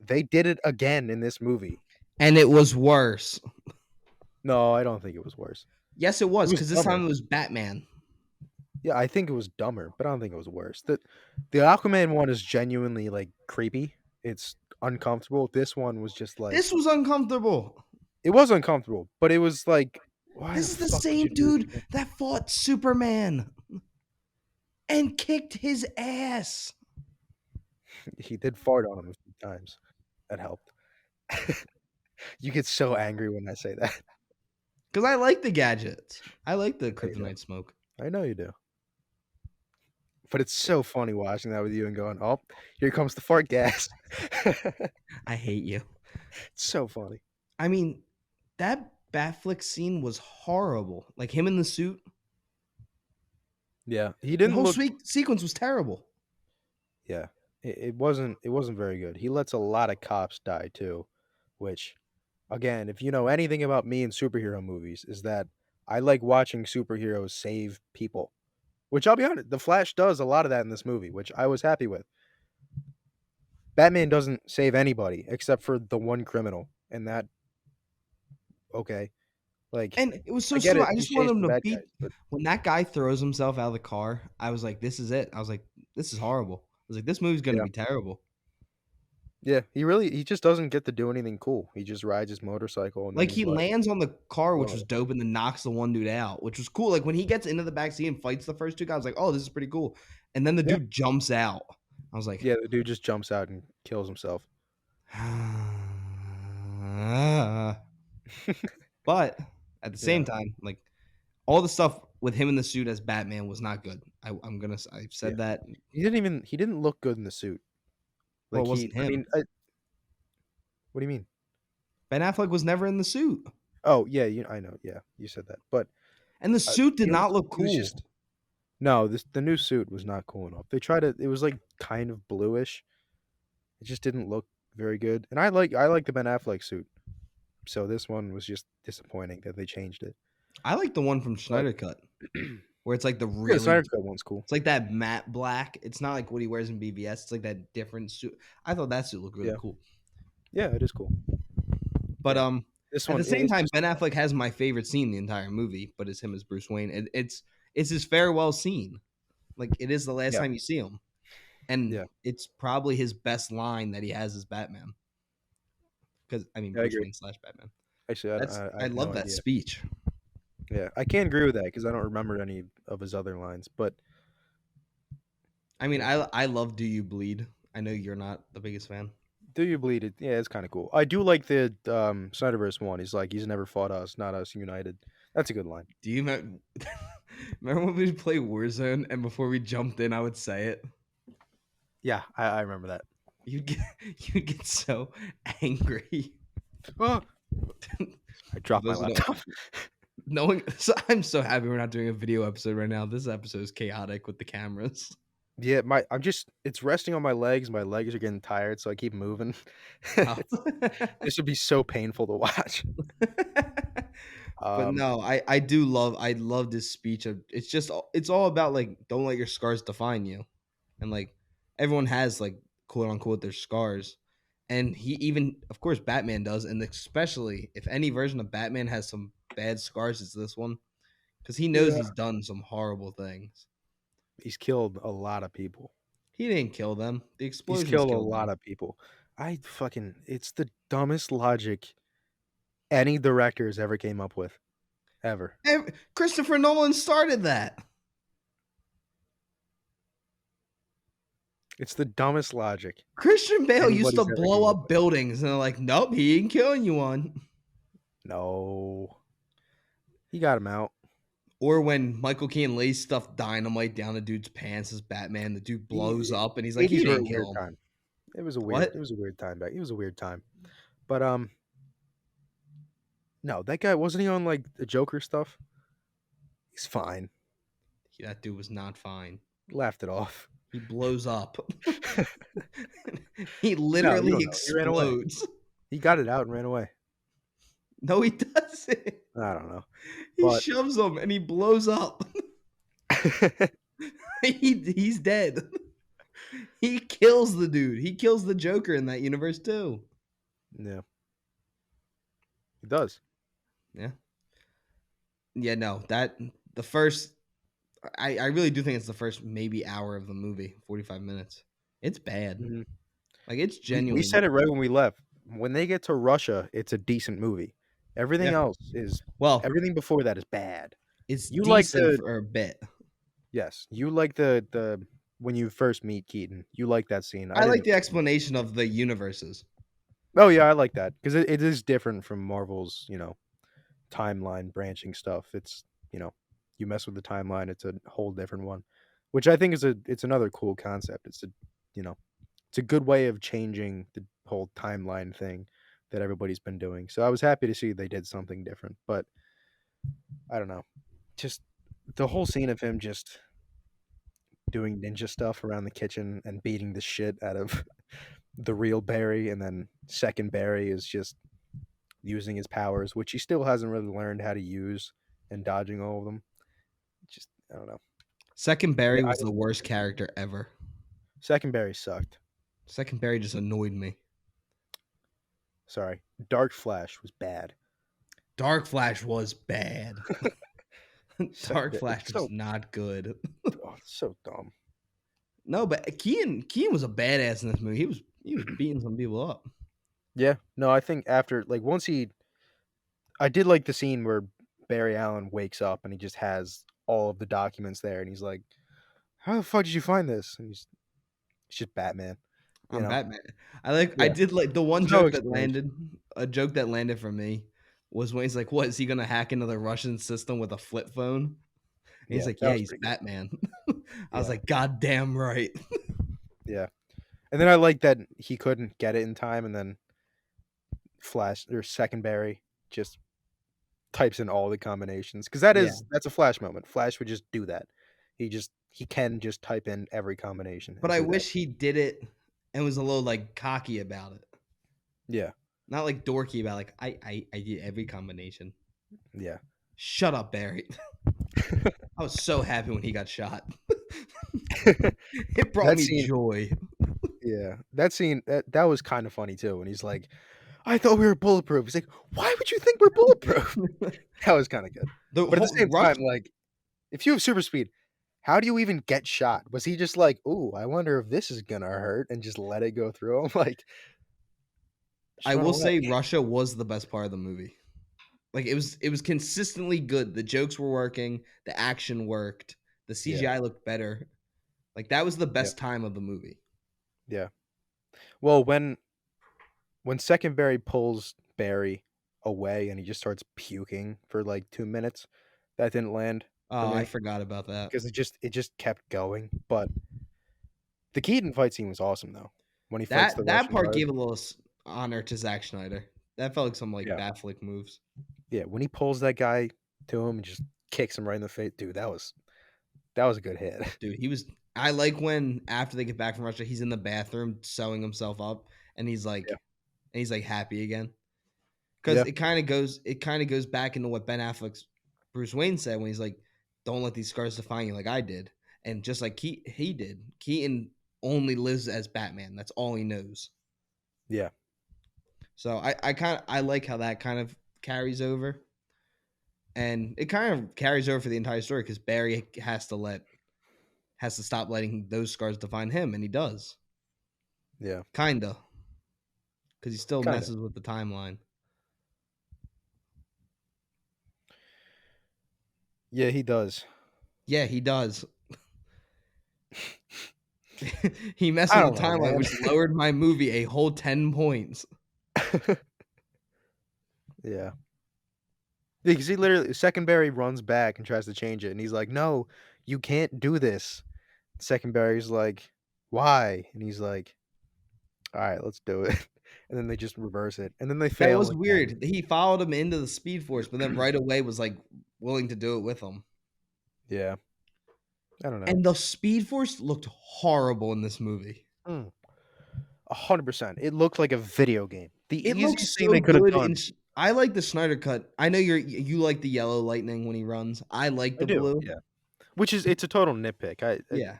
B: They did it again in this movie.
A: And it was worse.
B: No, I don't think it was worse.
A: Yes, it
B: It
A: was,
B: was
A: because this
B: dumber.
A: time it was Batman.
B: Yeah, I think it was dumber, but I don't think it was worse. The Aquaman one is genuinely like creepy. It's uncomfortable. This one was just like
A: This was uncomfortable.
B: it was uncomfortable, but it was like, why
A: This
B: the
A: is the
B: fuck would
A: same
B: you do this
A: dude
B: again?
A: that fought Superman and kicked his ass.
B: He did fart on him a few times. That helped. You get so angry when I say that.
A: Because I like the gadgets. I like the
B: I know you do.
A: kryptonite smoke.
B: I know you do. But it's so funny watching that with you and going, oh, here comes the fart gas. It's
A: I hate you.
B: so funny.
A: I mean, that Batflick scene was horrible. Like him in the suit.
B: Yeah, he
A: The
B: didn't
A: whole
B: look.
A: sequence was terrible.
B: Yeah, it wasn't very good. He lets a lot of cops die too, which, again, if you know anything about me and superhero movies, is that I like watching superheroes save people. Which I'll be honest, the Flash does a lot of that in this movie, which I was happy with. Batman doesn't save anybody except for the one criminal, and that okay, like
A: And it was so
B: I get
A: stupid.
B: it.
A: I
B: He's
A: just wanted
B: chasing
A: him
B: the
A: to
B: bad
A: beat.
B: guys, but
A: When that guy throws himself out of the car, I was like, this is it. I was like, this is horrible. I was like, this movie's going to
B: yeah,
A: be terrible.
B: yeah, he just doesn't get to do anything cool. He just rides his motorcycle, and then
A: Like
B: he's
A: he
B: like,
A: lands on the car, which
B: whoa,
A: was dope, and then knocks the one dude out, which was cool. Like when he gets into the back seat and fights the first two guys, I was like, oh, this is pretty cool. And then the
B: yeah,
A: dude jumps out. I was like,
B: yeah. The dude just jumps out and kills himself.
A: but at the
B: Yeah,
A: same time, like all the stuff with him in the suit as Batman was not good. I've
B: yeah.
A: said that.
B: He didn't look good in the suit.
A: Well,
B: Like
A: it wasn't
B: I
A: him.
B: mean, what do you mean?
A: Ben Affleck was never in the suit,
B: Oh yeah, I know. Yeah, you said that, but
A: and the suit did not look
B: he was
A: cool.
B: just no. The new suit was not cool enough. They tried to. It was like kind of bluish. It just didn't look very good. And I like the Ben Affleck suit. So this one was just disappointing that they changed it.
A: I like the one from
B: But
A: Schneider Cut, where it's like the
B: yeah, the Snyder
A: really,
B: Cut one's cool.
A: it's like that matte black. It's not like what he wears in BVS. It's like that different suit. I thought that suit looked really
B: Yeah,
A: cool.
B: yeah, it is cool.
A: But
B: Yeah, this
A: at
B: one
A: the same
B: it's
A: time,
B: just
A: Ben Affleck has my favorite scene in the entire movie, but it's him as Bruce Wayne. It's his farewell scene. Like it is the last
B: yeah,
A: time you see him, and
B: yeah,
A: it's probably his best line that he has as Batman. Because I mean,
B: yeah. I
A: Bruce
B: agree.
A: Wayne slash Batman.
B: Actually, I
A: I
B: have no
A: love that
B: idea.
A: speech.
B: Yeah, I can't agree with that because I don't remember any of his other lines. But
A: I mean,
B: yeah,
A: I love Do You Bleed. I know you're not the biggest fan.
B: do you bleed it? Yeah, it's kind of cool. I do like the Snyderverse one. He's like, he's never fought us, not us united. That's a good line.
A: Do you remember when we played Warzone and before we jumped in, I would say it?
B: Yeah, I remember that.
A: You'd get you'd get so angry.
B: Oh, I dropped my
A: Those who don't
B: laptop.
A: knowing so I'm so happy we're not doing a video episode right now. This episode is chaotic with the cameras.
B: Yeah, it's resting on my legs. My legs are getting tired, so I keep moving.
A: Oh.
B: This would be so painful to watch.
A: But
B: Um,
A: no, I love this speech of it's all about like don't let your scars define you. And like everyone has like quote unquote their scars. And he even of course Batman does, and especially if any version of Batman has some bad scars, it's this one. Because he knows
B: yeah,
A: he's done some horrible things.
B: he's killed a lot of people.
A: He didn't kill them. The
B: He's
A: explosions
B: killed a
A: killed
B: lot
A: them.
B: of people. It's the dumbest logic any directors ever came up with, ever.
A: Christopher Nolan started that.
B: It's the dumbest logic
A: Christian Bale used to
B: anybody's ever
A: blow
B: came up
A: up
B: with.
A: buildings, and they're like, "Nope, he ain't killing you one."
B: No, he got him out.
A: Or when Michael Keaton lays stuff dynamite down a dude's pants as Batman, the dude blows
B: He,
A: up, and he's like, "You
B: 80s were a
A: didn't
B: weird
A: kill him."
B: time.
A: What?
B: It was a weird time back. It was a weird time. But no, that guy wasn't he on like the Joker stuff? He's fine.
A: That dude was not fine.
B: Laughed it off.
A: He blows up. He
B: No, you
A: literally
B: don't know. He ran away.
A: explodes.
B: He got it out and ran away.
A: No, he doesn't.
B: I don't know.
A: He
B: But
A: shoves him and he blows up. He's dead. He kills the dude. He kills the Joker in that universe too.
B: yeah, he does.
A: Yeah. Yeah, no. That the first I really do think it's the first maybe hour of the movie, 45 minutes. It's bad.
B: Mhm.
A: Like it's
B: We
A: genuinely
B: said it right when we left. When they get to Russia, it's a decent movie. Everything
A: yeah.
B: else is
A: Well,
B: everything before that is bad.
A: it's
B: You like
A: decent
B: the
A: for a bit.
B: yes, you like the when you first meet Keaton. You like that scene. I
A: I like
B: didn't.
A: the explanation of the universes.
B: Oh yeah, I like that because it is different from Marvel's timeline branching stuff. It's you mess with the timeline, it's a whole different one, which I think it's another cool concept. You know it's a good way of changing the whole timeline thing that everybody's been doing. So I was happy to see they did something different, but I don't know, just the whole scene of him just doing ninja stuff around the kitchen and beating the shit out of the real Barry, and then second Barry is just using his powers, which he still hasn't really learned how to use, and dodging all of them. Just I don't know.
A: Second
B: Yeah,
A: Barry
B: I
A: was the
B: didn't.
A: worst character ever.
B: Second Barry sucked.
A: Second Barry just annoyed me.
B: Sorry, Dark Flash was bad.
A: Dark Flash was bad. Dark
B: It's
A: Flash was not good.
B: so dumb.
A: No, but Kean was a badass in this movie. He was beating some people up.
B: Yeah, no, I think after once I did like the scene where Barry Allen wakes up and he just has all of the documents there, and he's like, "How the fuck did you find this?" And it's just Batman, you
A: I'm
B: know?
A: Batman. I
B: Yeah,
A: did like the one
B: there's no
A: joke that
B: explanation.
A: landed. A joke that landed for me was when he's like, "What is he gonna hack into the Russian system with a flip phone?" And he's
B: Yeah,
A: like,
B: that
A: "Yeah,
B: was
A: he's
B: pretty good.
A: Batman." I was
B: Yeah,
A: like, "God damn right."
B: yeah. And then I like that he couldn't get it in time, and then Flash or Second Barry just types in all the combinations because
A: Yeah,
B: that's a Flash moment. Flash would just do that. He can just type in every combination
A: but
B: and
A: I
B: do that.
A: wish he did it and was a little like cocky about it,
B: Yeah,
A: not like dorky about like I did every combination.
B: yeah.
A: Shut up, Barry. I was so happy when he got shot. It brought
B: That
A: me
B: scene,
A: joy.
B: yeah, that scene that was kind of funny too. And he's like, "I thought we were bulletproof." He's like, "Why would you think we're bulletproof?" That was kind of good.
A: The
B: But at the
A: whole
B: same
A: rush
B: time, like, if you have super speed, how do you even get shot? Was he just like, "Ooh, I wonder if this is gonna hurt," and just let it go through him? Like, just
A: I
B: run
A: will
B: away.
A: say Russia was the best part of the movie. Like it was consistently good. The jokes were working, the action worked, the
B: Yeah,
A: CGI looked better. Like that was the
B: yeah,
A: best time of the movie.
B: yeah. Well, when Second Barry pulls Barry away and he just starts puking for like 2 minutes, that didn't land for
A: Oh, I
B: me
A: forgot about that.
B: because it just kept going. But the Keaton fight scene was awesome though when he fights the
A: That
B: Russian
A: part
B: guard.
A: gave a little honor to Zack Schneider. That felt like some like
B: Yeah,
A: Batflick moves.
B: yeah. When he pulls that guy to him and just kicks him right in the face, dude, that was a good hit.
A: Dude, he was I like when after they get back from Russia, he's in the bathroom sewing himself up, and
B: Yeah.
A: he's like happy again. Because
B: Yeah.
A: it kind of goes back into what Ben Affleck's Bruce Wayne said when he's like, "Don't let these scars define you," like I did, and just like he did. Keaton only lives as Batman. That's all he knows.
B: Yeah.
A: So I like how that kind of carries over, and it kind of carries over for the entire story because Barry has to stop letting those scars define him, and he does
B: Yeah.
A: kinda because he still
B: Kind of.
A: messes with the timeline.
B: Yeah, he does.
A: Yeah, he does. He messed
B: I
A: with
B: don't
A: the
B: know,
A: timeline,
B: man.
A: which lowered my movie a whole 10 points.
B: Yeah. Because he literally Secondberry runs back and tries to change it, and he's like, "No, you can't do this." Secondberry's like, "Why?" And he's like, "All right, let's do it." And then they just reverse it, and then they
A: That
B: fail
A: was
B: again.
A: weird. He followed him into the Speed Force, but then right away was like willing to do it with him.
B: Yeah, I don't know.
A: And the Speed Force looked horrible in this movie.
B: 100%. It looked like a video game. The
A: It
B: easiest
A: looks
B: thing
A: so
B: they could have
A: good
B: done.
A: I like the Snyder cut. I know you like the yellow lightning when he runs. I like
B: I
A: the
B: do,
A: blue.
B: yeah. Which is it's a total nitpick.
A: Yeah.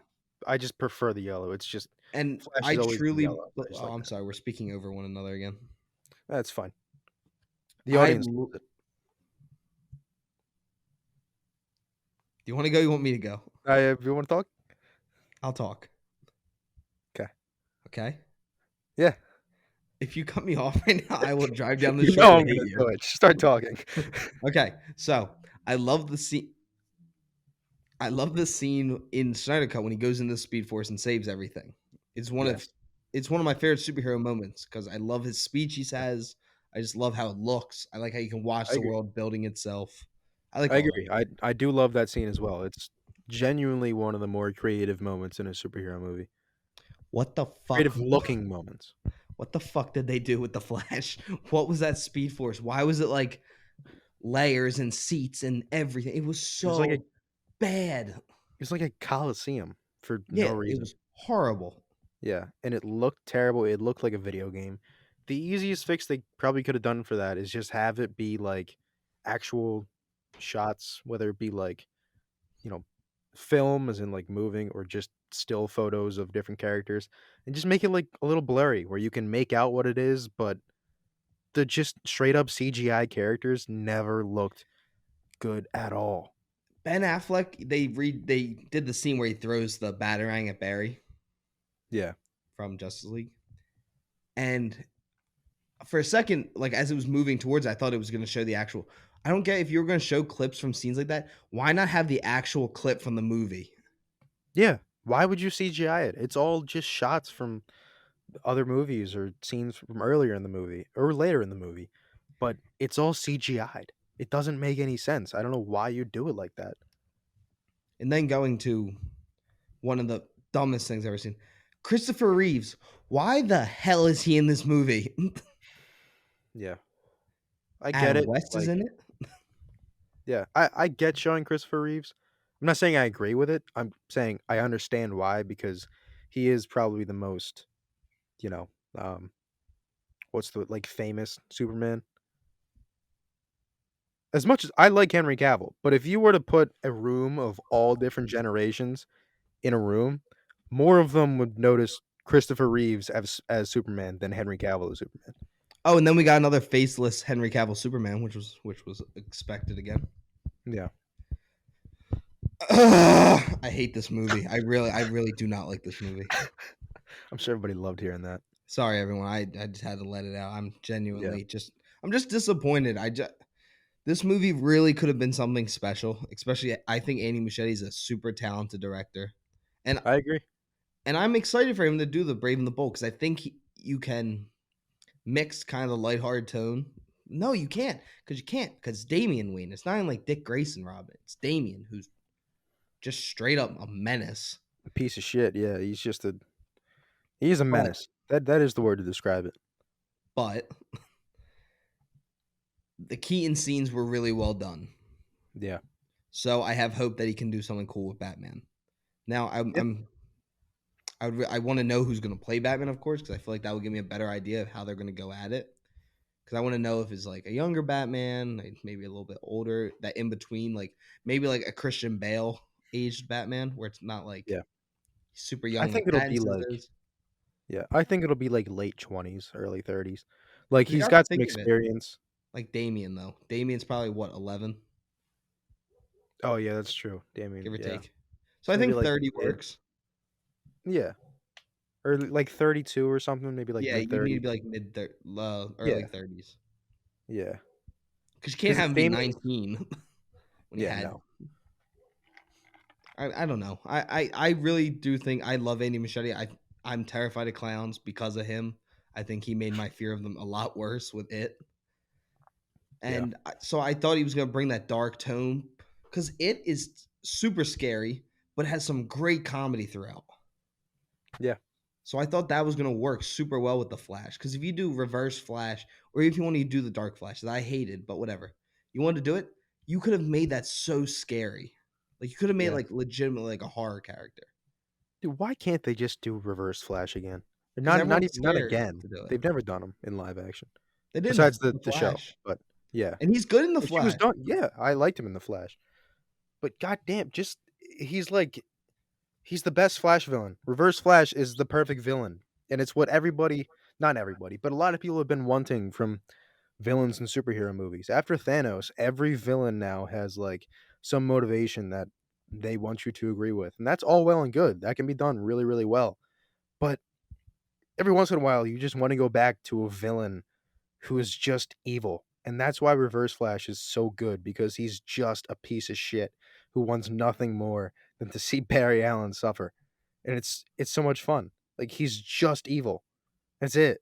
B: I just prefer the yellow. It's just
A: And
B: Flash
A: I
B: has always been
A: truly
B: yellow. I just
A: oh,
B: like
A: I'm
B: that.
A: sorry, we're speaking over one another again.
B: That's fine. The
A: I
B: audience
A: l-
B: loves it.
A: Do you want to go? You want me to go?
B: If you want to talk?
A: I'll talk.
B: Okay.
A: Okay.
B: Yeah.
A: If you cut me off right now, I will drive down the
B: You
A: street
B: know
A: and
B: I'm
A: hate
B: gonna
A: you.
B: do it. Just start talking.
A: Okay, so I love the scene. I love the scene in Snyder Cut when he goes into the Speed Force and saves everything. It's one of
B: Yes,
A: it's one of my favorite superhero moments because I love his speech he says. I just love how it looks. I like how you can watch
B: I
A: the
B: agree.
A: world building itself. I like
B: I
A: all that.
B: agree. I do love that scene as well. It's genuinely one of the more creative moments in a superhero movie.
A: What the fuck?
B: Creative looking moments.
A: What the fuck did they do with the Flash? What was that Speed Force? Why was it like layers and seats and everything? It was
B: It was like a
A: so bad.
B: coliseum for no
A: Yeah, it
B: reason.
A: was horrible.
B: Yeah, and it looked terrible. It looked like a video game. The easiest fix they probably could have done for that is just have it be like actual shots, whether it be like, you know, film as in like moving or just still photos of different characters and just make it like a little blurry where you can make out what it is, but the just straight up CGI characters never looked good at all.
A: Ben Affleck, they did the scene where he throws the batarang at Barry
B: Yeah.
A: from Justice League. And for a second, like as it was moving towards, I thought it was going to show the actual. I don't get if you were going to show clips from scenes like that, why not have the actual clip from the movie?
B: Yeah. Why would you CGI it? It's all just shots from other movies or scenes from earlier in the movie or later in the movie, but it's all CGI'd. It doesn't make any sense. I don't know why you do it like that.
A: And then going to one of the dumbest things I've ever seen. Christopher Reeves. Why the hell is he in this movie?
B: Yeah. I get
A: Adam
B: it.
A: West is
B: Like,
A: in it.
B: yeah, I get showing Christopher Reeves. I'm not saying I agree with it. I'm saying I understand why because he is probably the most, you know, um, what's the like famous Superman. As much as I like Henry Cavill, but if you were to put a room of all different generations in a room, more of them would notice Christopher Reeves as Superman than Henry Cavill as Superman.
A: Oh, and then we got another faceless Henry Cavill Superman, which was expected again.
B: Yeah,
A: I hate this movie. I really do not like this movie.
B: I'm sure everybody loved hearing that.
A: Sorry, everyone. I just had to let it out.
B: Yeah,
A: I'm just disappointed. This movie really could have been something special. Especially, I think Andy Muschietti is a super talented director, and
B: I agree.
A: and I'm excited for him to do the Brave and the Bold because I think you can mix kind of the lighthearted tone. No, you can't because Damian Wayne. It's not even like Dick Grayson Robin. It's Damian who's just straight up a menace.
B: A piece of shit. Yeah, he's a
A: But
B: menace. That is the word to describe it.
A: but the Keaton scenes were really well done.
B: Yeah,
A: So I have hope that he can do something cool with Batman. Now
B: yeah.
A: I want to know who's going to play Batman, of course, because I feel like that would give me a better idea of how they're going to go at it. Because I want to know if it's like a younger Batman, like maybe a little bit older, that in between, like maybe like a Christian Bale aged Batman, where it's not like
B: Yeah.
A: super
B: I
A: young
B: think
A: like
B: it'll be
A: Pattinson's
B: like
A: is.
B: yeah, I think it'll be like late 20s, early 30s. Like
A: Because you
B: he's
A: have to
B: got some
A: think of it
B: experience.
A: like Damien though. Damien's probably what 11,
B: Oh yeah, that's true. Damien,
A: give or
B: yeah.
A: take. So I
B: So maybe
A: think
B: like
A: 30
B: mid,
A: works.
B: yeah, or like 32 or something, maybe like
A: Yeah,
B: mid
A: you need to
B: 30s.
A: be like early
B: Yeah,
A: 30s.
B: yeah.
A: Because you can't
B: Because
A: have him be
B: Damien's
A: 19 when you
B: yeah,
A: had.
B: no,
A: I don't know. I really do think I love Andy Machete. I'm terrified of clowns because of him. I think he made my fear of them a lot worse with it.
B: yeah,
A: And so I thought he was going to bring that dark tone because it is super scary, but has some great comedy throughout.
B: yeah,
A: So I thought that was going to work super well with the Flash. Because if you do Reverse Flash, or if you want to do the Dark Flash that I hated, but whatever, you wanted to do it, you could have made that so scary. Like you could have made
B: yeah.
A: like legitimately like a horror character.
B: Dude, why can't they just do Reverse Flash again?
A: Because everyone's
B: Not
A: scared
B: again.
A: to do it.
B: They've never done them in live action
A: They did
B: besides
A: the
B: the show.
A: Flash,
B: But yeah,
A: and he's good in the
B: which he was
A: Flash.
B: done. Yeah, I liked him in the Flash. But goddamn, just he's like he's the best Flash villain. Reverse Flash is the perfect villain, and it's what everybody, not everybody, but a lot of people have been wanting from villains in superhero movies. After Thanos, every villain now has like some motivation that they want you to agree with. And that's all well and good. That can be done really, really well. But every once in a while, you just want to go back to a villain who is just evil. And that's why Reverse Flash is so good because he's just a piece of shit who wants nothing more than to see Barry Allen suffer. And it's so much fun. Like he's just evil. That's it.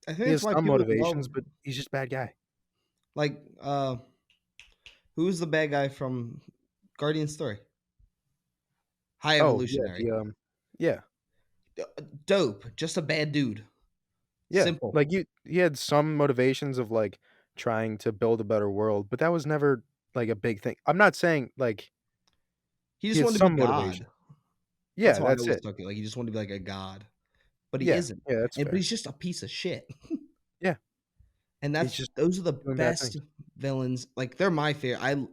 A: I think
B: He
A: that's
B: has
A: why
B: some
A: people
B: motivations,
A: love
B: but he's just a bad guy.
A: like who's the bad guy from Guardian Story? High
B: Oh, yeah,
A: Evolutionary.
B: yeah.
A: Dope, just a bad dude.
B: Yeah,
A: Simple.
B: like you he had some motivations of like trying to build a better world, but that was never like a big thing. I'm not saying like
A: He
B: he
A: just
B: had
A: wanted to be
B: some
A: God.
B: motivation.
A: That's
B: Yeah,
A: how I
B: that's
A: always
B: it.
A: took it. Like he just wanted to be like a god, but he
B: Yeah,
A: isn't.
B: yeah, that's
A: And but
B: fair.
A: he's just a piece of shit.
B: Yeah,
A: And
B: he's
A: that's
B: just
A: those are the
B: doing bad
A: best
B: things.
A: villains. Like they're my favorite.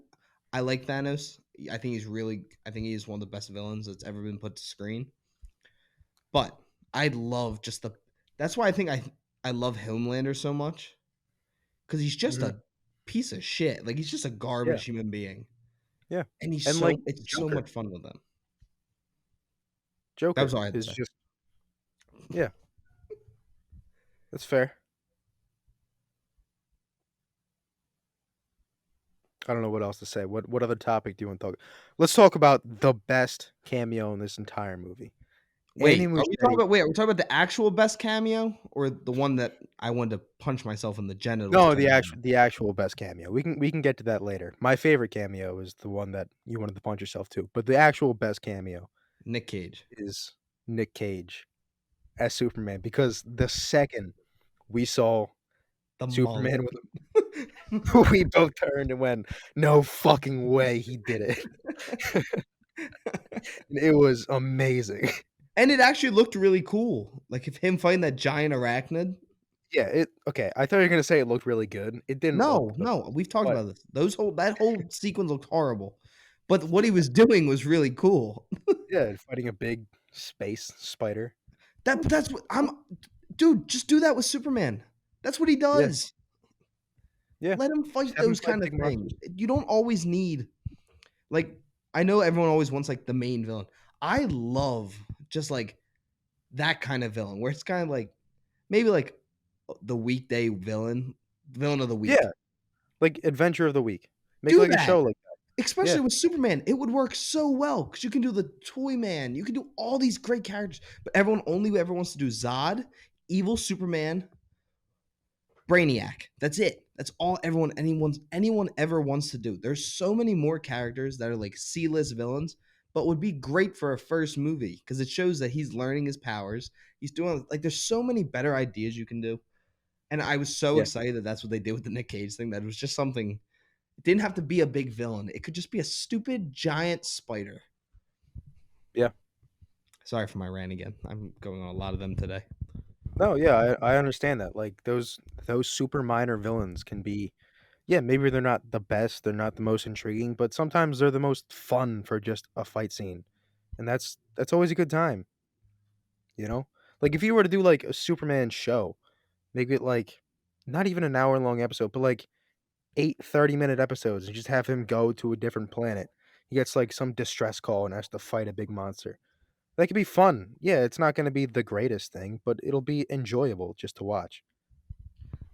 A: I like Thanos. I think he's really. I think he's one of the best villains that's ever been put to screen. But I love just the. That's why I think I love Homelander so much because he's just
B: Mhm.
A: a piece of shit. Like he's just a
B: Yeah,
A: garbage human being,
B: yeah,
A: and
B: and like
A: it's so
B: Joker.
A: much fun with him. That was
B: Joker
A: all I had to
B: is
A: say.
B: just yeah, that's fair. I don't know what else to say. What other topic do you want to talk? Let's talk about the best cameo in this entire movie. Andy
A: Wait,
B: Muschietti.
A: are we talking about the actual best cameo or the one that I wanted to punch myself in the genitals
B: No,
A: cameo?
B: the actual best cameo. We can get to that later. My favorite cameo is the one that you wanted to punch yourself to, but the actual best cameo
A: Nick Cage.
B: is Nick Cage as Superman because the second we saw
A: The mullet.
B: Superman with we both turned and went, "No fucking way he did it." It was amazing.
A: And it actually looked really cool. Like if him fighting that giant arachnid.
B: Yeah, it okay, I thought you were gonna say it looked really good. It didn't look
A: No,
B: the
A: no,
B: best,
A: we've talked
B: but
A: about this. That whole sequence looked horrible. But what he was doing was really cool.
B: yeah, fighting a big space spider.
A: That's what I'm dude, just do that with Superman. That's what he
B: Yeah,
A: does.
B: yeah.
A: Let him
B: Just
A: fight
B: have him
A: those
B: fight
A: kind of
B: big
A: things.
B: monsters.
A: You don't always need like I know everyone always wants like the main villain. I love just like that kind of villain where it's kind of like maybe like the weekday villain of the week.
B: Yeah. Like Adventure of the Week. Make
A: Do
B: like a
A: that.
B: show like that. Yeah.
A: Especially with Superman, it would work so well because you can do the Toy Man, you can do all these great characters, but everyone only ever wants to do Zod, evil Superman, Brainiac. That's it. That's all anyone ever wants to do. There's so many more characters that are like C-list villains, but would be great for a first movie because it shows that he's learning his powers. He's doing like there's so many better ideas you can do. And I was so
B: Yeah.
A: excited that that's what they did with the Nick Cage thing. That it was just something. It didn't have to be a big villain. It could just be a stupid giant spider.
B: Yeah.
A: Sorry for my rant again. I'm going on a lot of them today.
B: No, yeah, I understand that. Like those super minor villains can be, yeah, maybe they're not the best, they're not the most intriguing, but sometimes they're the most fun for just a fight scene. And that's always a good time, you know? Like if you were to do like a Superman show, make it like not even an hour long episode, but like 8 30-minute episodes and just have him go to a different planet. He gets like some distress call and has to fight a big monster. That could be fun. Yeah, it's not going to be the greatest thing, but it'll be enjoyable just to watch.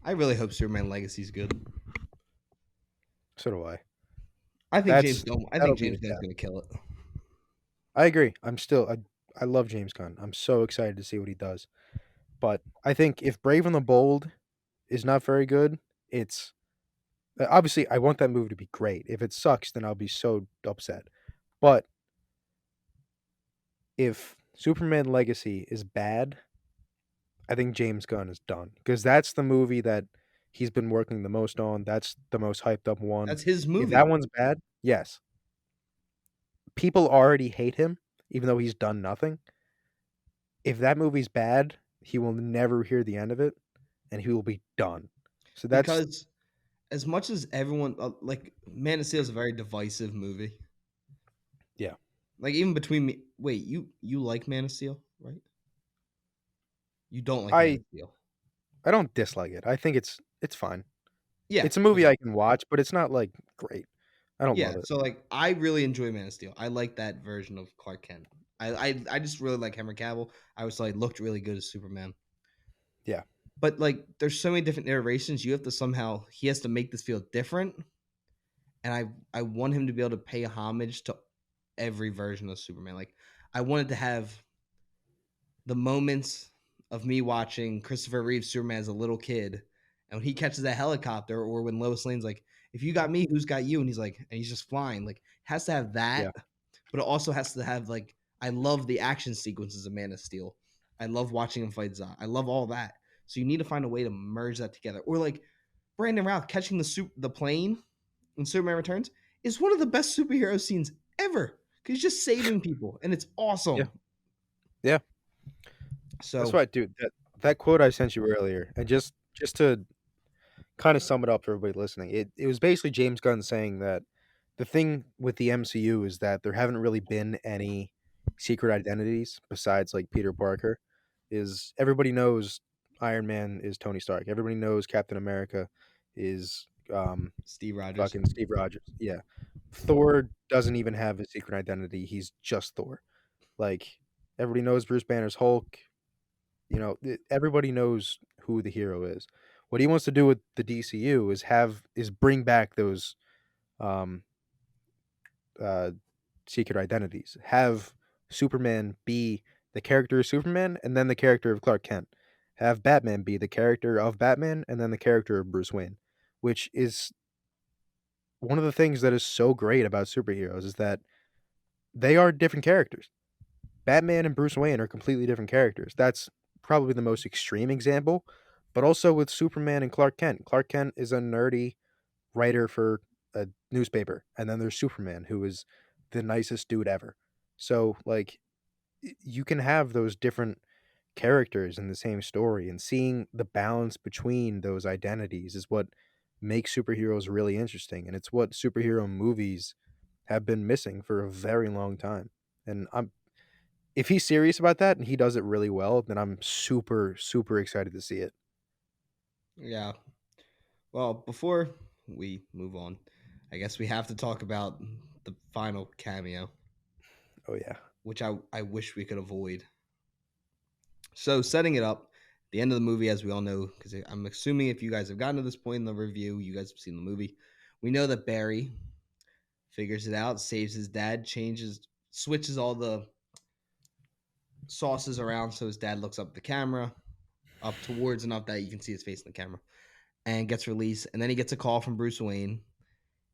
A: I really hope Superman Legacy's good.
B: So do I.
A: I think James
B: That's
A: Gunn. I
B: that'll
A: think
B: be
A: James
B: the
A: Gunn's
B: cap.
A: going to kill it.
B: I agree. I love James Gunn. I'm so excited to see what he does. But I think if Brave and the Bold is not very good, it's obviously I want that movie to be great. If it sucks, then I'll be so upset. But if Superman Legacy is bad, I think James Gunn is done because that's the movie that he's been working the most on. That's the most hyped up one.
A: That's his
B: If that
A: movie
B: one's bad, yes, people already hate him, even though he's done nothing. If that movie's bad, he will never hear the end of it, and he will be done. So that's
A: because as much as everyone like Man of Steel is a very divisive movie.
B: yeah.
A: Like even between me, wait, you like Man of Steel, right? You don't like Man
B: I
A: of Steel.
B: I don't dislike it. I think it's fine.
A: Yeah,
B: It's a movie
A: okay.
B: I can watch, but it's not like great. I don't love
A: Yeah,
B: it.
A: so like I really enjoy Man of Steel. I like that version of Clark Kent. I just really like Henry Cavill. I was like looked really good as Superman.
B: Yeah,
A: But like there's so many different iterations. You have to somehow he has to make this feel different. And I want him to be able to pay homage to every version of Superman. Like I wanted to have the moments of me watching Christopher Reeve's Superman as a little kid, and when he catches that helicopter, or when Lois Lane's like, "If you got me, who's got you?" and he's just flying. Like, has to have
B: yeah,
A: that, but it also has to have like, I love the action sequences of Man of Steel. I love watching him fight Zod. I love all that. So you need to find a way to merge that together. Or like Brandon Routh catching the plane in Superman Returns is one of the best superhero scenes ever because he's just saving people, and it's
B: yeah,
A: awesome.
B: yeah. That's
A: So
B: right, dude. That quote I sent you earlier, and just to kind of sum it up for everybody listening, it was basically James Gunn saying that the thing with the MCU is that there haven't really been any secret identities besides like Peter Parker. Is everybody knows Iron Man is Tony Stark. Everybody knows Captain America is
A: Steve Rogers.
B: fucking Steve Rogers. Yeah. Thor doesn't even have a secret identity. He's just Thor. Like everybody knows Bruce Banner's Hulk. Everybody knows who the hero is. What he wants to do with the DCU is bring back those um, uh, secret identities. Have Superman be the character of Superman and then the character of Clark Kent. Have Batman be the character of Batman and then the character of Bruce Wayne, which is one of the things that is so great about superheroes is that they are different characters. Batman and Bruce Wayne are completely different characters. That's probably the most extreme example, but also with Superman and Clark Kent. Clark Kent is a nerdy writer for a newspaper, and then there's Superman, who is the nicest dude ever. So, like, you can have those different characters in the same story, and seeing the balance between those identities is what makes superheroes really interesting, and it's what superhero movies have been missing for a very long time. And if he's serious about that and he does it really well, then I'm super, super excited to see it.
A: Yeah. Well, before we move on, I guess we have to talk about the final cameo,
B: Oh yeah.
A: which I wish we could avoid. So, setting it up, the end of the movie, as we all know, because I'm assuming if you guys have gotten to this point in the review, you guys have seen the movie. We know that Barry figures it out, saves his dad, switches all the sauces around so his dad looks up the camera, up towards enough that you can see his face in the camera, and gets released. And then he gets a call from Bruce Wayne,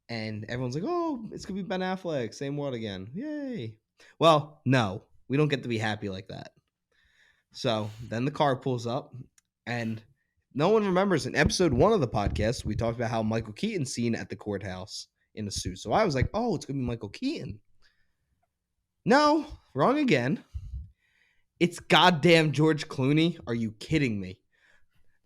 A: and everyone's like, "Oh, it's gonna be Ben Affleck, same world again, yay!" Well, no, we don't get to be happy like that. So then the car pulls up, and no one remembers in episode 1 of the podcast we talked about how Michael Keaton's seen at the courthouse in a suit. So I was like, "Oh, it's gonna be Michael Keaton." No, wrong again. It's goddamn George Clooney. Are you kidding me?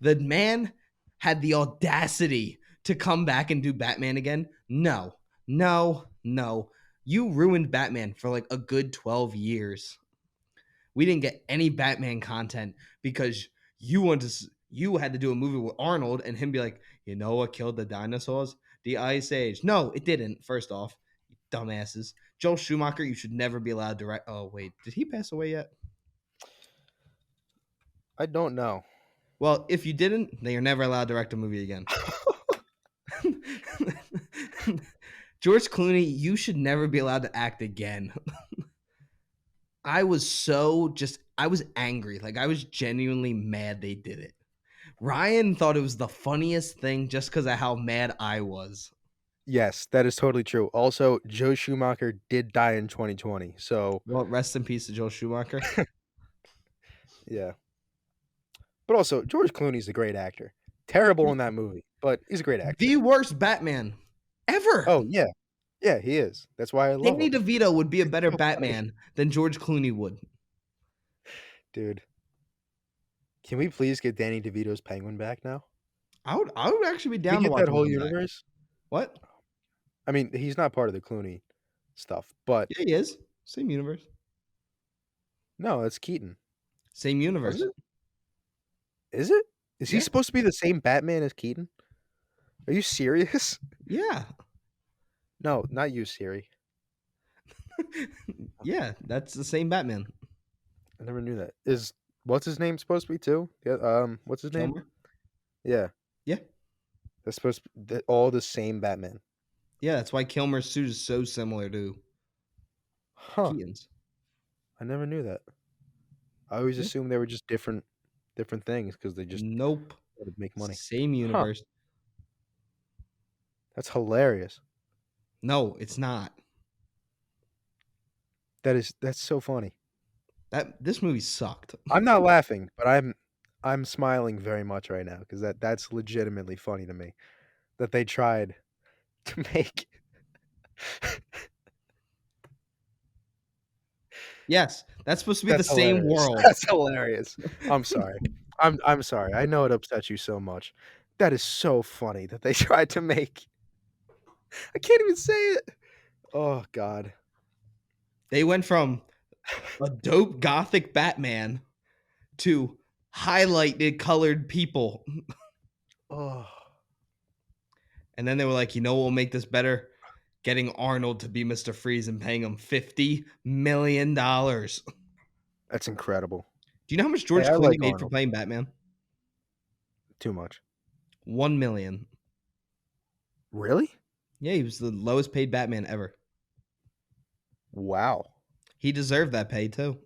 A: The man had the audacity to come back and do Batman again. No, no, no. You ruined Batman for like a good 12 years. We didn't get any Batman content because you had to do a movie with Arnold and him be like, you know what killed the dinosaurs? The Ice Age. No, it didn't. First off, you dumbasses. Joel Schumacher, you should never be allowed to write. Oh wait, did he pass away yet?
B: I don't know.
A: Well, if you didn't, then you're never allowed to direct a movie again. George Clooney, you should never be allowed to act again. I was angry. Like, I was genuinely mad they did it. Ryan thought it was the funniest thing just because of how mad I was.
B: Yes, that is totally true. Also, Joe Schumacher did die in 2020. So,
A: Well, rest in peace to Joel Schumacher.
B: yeah. But also, George Clooney's a great actor. Terrible in that movie, but he's a great actor.
A: The worst Batman ever.
B: Oh, yeah. Yeah, he is. That's why I love
A: Danny
B: him.
A: DeVito would be a better
B: so
A: Batman than George Clooney would.
B: Dude. Can we please get Danny DeVito's Penguin back now?
A: I would actually be
B: Can
A: down
B: we
A: to
B: get
A: watch
B: that whole
A: him come back.
B: universe?
A: What?
B: I mean, he's not part of the Clooney stuff, but
A: Yeah, he is. Same universe.
B: no, it's Keaton.
A: Same universe.
B: Is it? Is it? Is he
A: Yeah.
B: supposed to be the same Batman as Keaton? Are you serious?
A: Yeah.
B: No, not you, Siri.
A: Yeah, that's the same Batman.
B: I never knew that. Is what's his name supposed to be too? Yeah, what's his name?
A: Kilmer?
B: Yeah,
A: Yeah.
B: that's supposed to be all the same Batman.
A: Yeah, that's why Kilmer's suit is so similar to
B: Huh.
A: Keaton's.
B: I never knew that. I always
A: Yeah.
B: assumed they were just different things because they just
A: Nope.
B: wanted to make money.
A: Same universe.
B: That's hilarious.
A: No, it's not.
B: That's so funny.
A: This movie sucked.
B: I'm not laughing, but I'm smiling very much right now because that's legitimately funny to me that they tried to make.
A: Yes, that's supposed to be
B: That's
A: the same
B: hilarious.
A: world.
B: That's hilarious. I'm sorry. I'm sorry. I know it upsets you so much. That is so funny that they tried to make. I can't even say it. Oh God.
A: They went from a dope gothic Batman to highlighted colored people.
B: Oh.
A: And then they were like, you know what will make this better? Getting Arnold to be Mr. Freeze and paying him $50 million. Do
B: That's incredible.
A: you know how much George
B: Hey, I
A: Clooney
B: like
A: made for
B: Arnold.
A: playing Batman?
B: Too much.
A: $1 million.
B: Really?
A: Yeah, he was the lowest paid Batman ever.
B: Wow.
A: He deserved that pay too.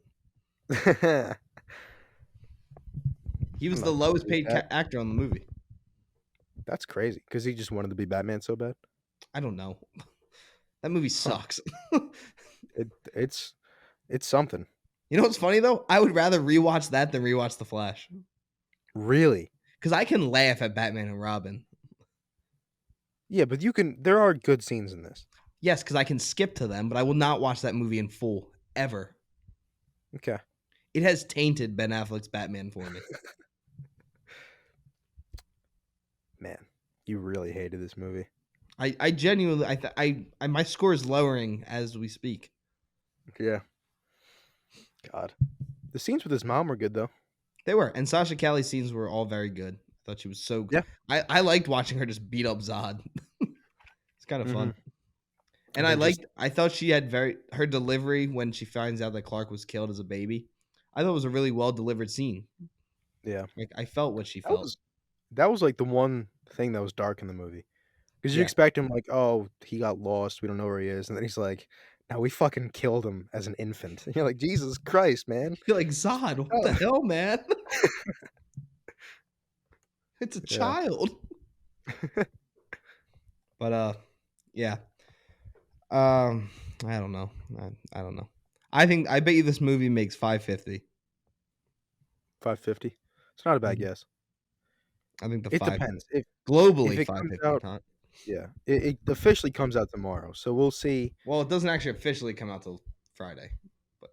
A: He was
B: I'm
A: the
B: not
A: lowest
B: believe
A: paid
B: that.
A: actor on the movie.
B: That's crazy because he just wanted to be Batman so bad.
A: I don't know. That movie sucks.
B: It's something.
A: You know what's funny though? I would rather rewatch that than rewatch The Flash.
B: Really?
A: Because I can laugh at Batman and Robin.
B: Yeah, but you can. There are good scenes in this.
A: Yes, because I can skip to them, but I will not watch that movie in full ever.
B: Okay.
A: It has tainted Ben Affleck's Batman for me.
B: Man, you really hated this movie.
A: I genuinely, my score is lowering as we speak.
B: Yeah. God. The scenes with his mom were good though.
A: They were, and Sasha Callie's scenes were all very good. I thought she was so good.
B: Yeah.
A: I liked watching her just beat up Zod. It's kind of fun. And I thought she had her delivery when she finds out that Clark was killed as a baby. I thought it was a really well delivered scene.
B: Yeah.
A: Like I felt what she felt.
B: That was like the one thing that was dark in the movie. Because you
A: Yeah.
B: expect him like, oh, he got lost, we don't know where he is, and then he's like, no, we fucking killed him as an infant. And you're like, Jesus Christ, man.
A: You're like, Zod, what the hell, man? It's a child. But yeah. I don't know. I don't know. I bet you this movie makes $550.
B: 550. It's not a bad
A: Mhm.
B: guess.
A: I think
B: It depends.
A: globally
B: if it comes
A: 550.
B: out-
A: Not.
B: Yeah, it officially comes out tomorrow, so we'll see.
A: Well, it doesn't actually officially come out till Friday. But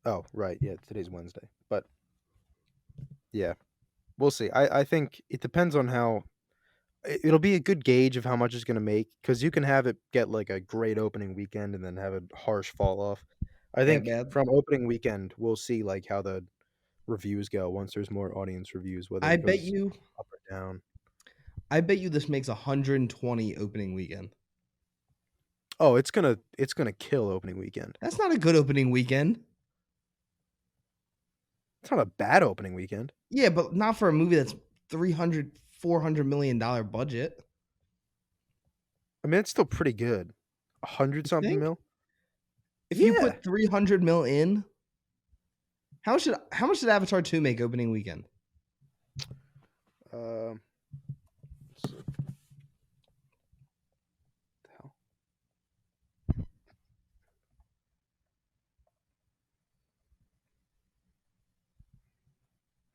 B: Oh, right. Yeah, today's Wednesday. But yeah, we'll see. I think it depends on how it'll be a good gauge of how much it's going to make because you can have it get like a great opening weekend and then have a harsh fall off. I
A: Ant
B: think
A: Man.
B: from opening weekend, we'll see like how the reviews go once there's more audience reviews, whether
A: I
B: it
A: bet
B: goes
A: you.
B: up or down.
A: I bet you this makes 120 opening weekend.
B: Oh, it's gonna kill opening weekend.
A: That's not a good opening weekend.
B: It's not a bad opening weekend.
A: Yeah, but not for a movie that's 300, $400 million budget.
B: I mean, it's still pretty good. 100
A: You
B: something
A: think?
B: mil.
A: If you
B: Yeah.
A: put 300 mil in, how much did Avatar 2 make opening weekend?
B: Um. Let's see. What the hell?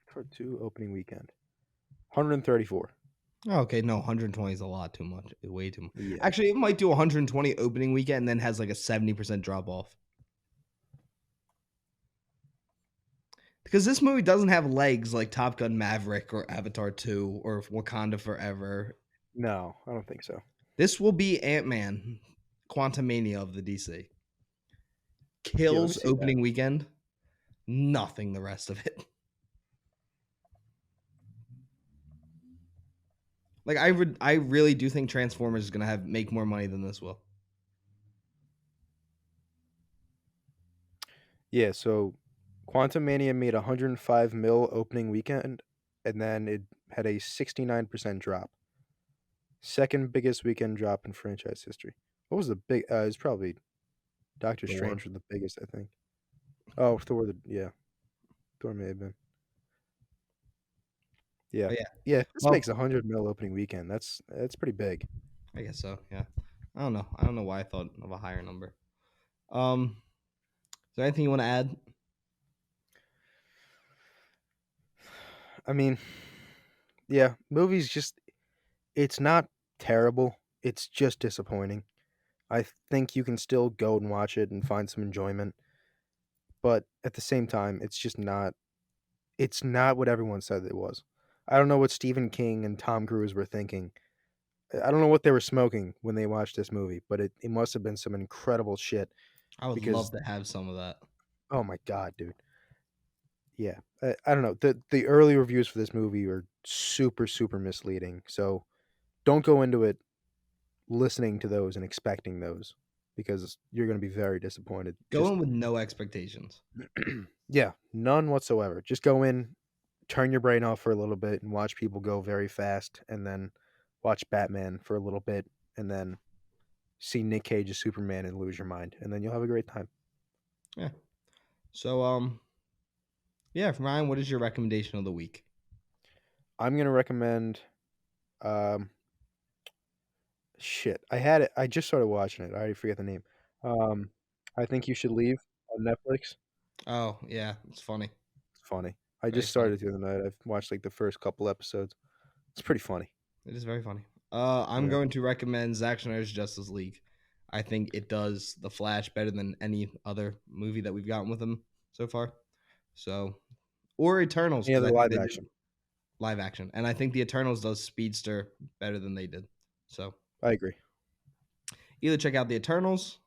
B: For two opening weekend. 134.
A: Oh, okay, no, 120 is a lot too much. Way too much.
B: Yeah.
A: Actually, it might do 120 opening weekend and then has like a 70% drop off. Because this movie doesn't have legs like Top Gun Maverick or Avatar 2 or Wakanda Forever.
B: No, I don't think so.
A: This will be Ant-Man, Quantumania of the DC.
B: Yeah, let me
A: Kills
B: see that.
A: opening weekend, nothing the rest of it. Like I really do think Transformers is gonna make more money than this will.
B: Yeah, so Quantum Mania made 105 mil opening weekend, and then it had a 69% drop. Second biggest weekend drop in franchise history. What was the big? It's probably Doctor
A: Thor.
B: Strange was the biggest, I think. Oh, Thor. Yeah, Thor may have been. Yeah,
A: But yeah,
B: yeah. If this makes
A: well,
B: 100 mil opening weekend, that's pretty big.
A: I guess so. Yeah, I don't know. I don't know why I thought of a higher number. Is there anything you want to add?
B: I mean, yeah, movies just it's not terrible. It's just disappointing. I think you can still go and watch it and find some enjoyment, but at the same time, it's not what everyone said it was. I don't know what Stephen King and Tom Cruise were thinking. I don't know what they were smoking when they watched this movie, but it must have been some incredible shit
A: I would love
B: because
A: to have some of that.
B: oh my god, dude. Yeah. I don't know. The early reviews for this movie are super misleading. So don't go into it listening to those and expecting those because you're going to be very disappointed.
A: Go in with no expectations.
B: Yeah, none whatsoever. Just go in, turn your brain off for a little bit and watch people go very fast and then watch Batman for a little bit and then see Nick Cage as Superman and lose your mind and then you'll have a great time.
A: Yeah. So yeah, Ryan, what is your recommendation of the week?
B: I'm going to recommend um shit. I had it. I just started watching it. I already forget the name. Um I think you should leave on Netflix.
A: Oh yeah, it's funny.
B: It's funny. I
A: Very
B: just
A: funny.
B: started the other night. I've watched like the first couple episodes. It's pretty funny.
A: It is very funny. I'm
B: Yeah.
A: going to recommend Zack Snyder's Justice League. I think it does the Flash better than any other movie that we've gotten with him so far. So, or Eternals
B: Any
A: because
B: other
A: I think
B: live
A: they did
B: action?
A: live action, and I think the Eternals does Speedster better than they did. So,
B: I agree.
A: either check out the Eternals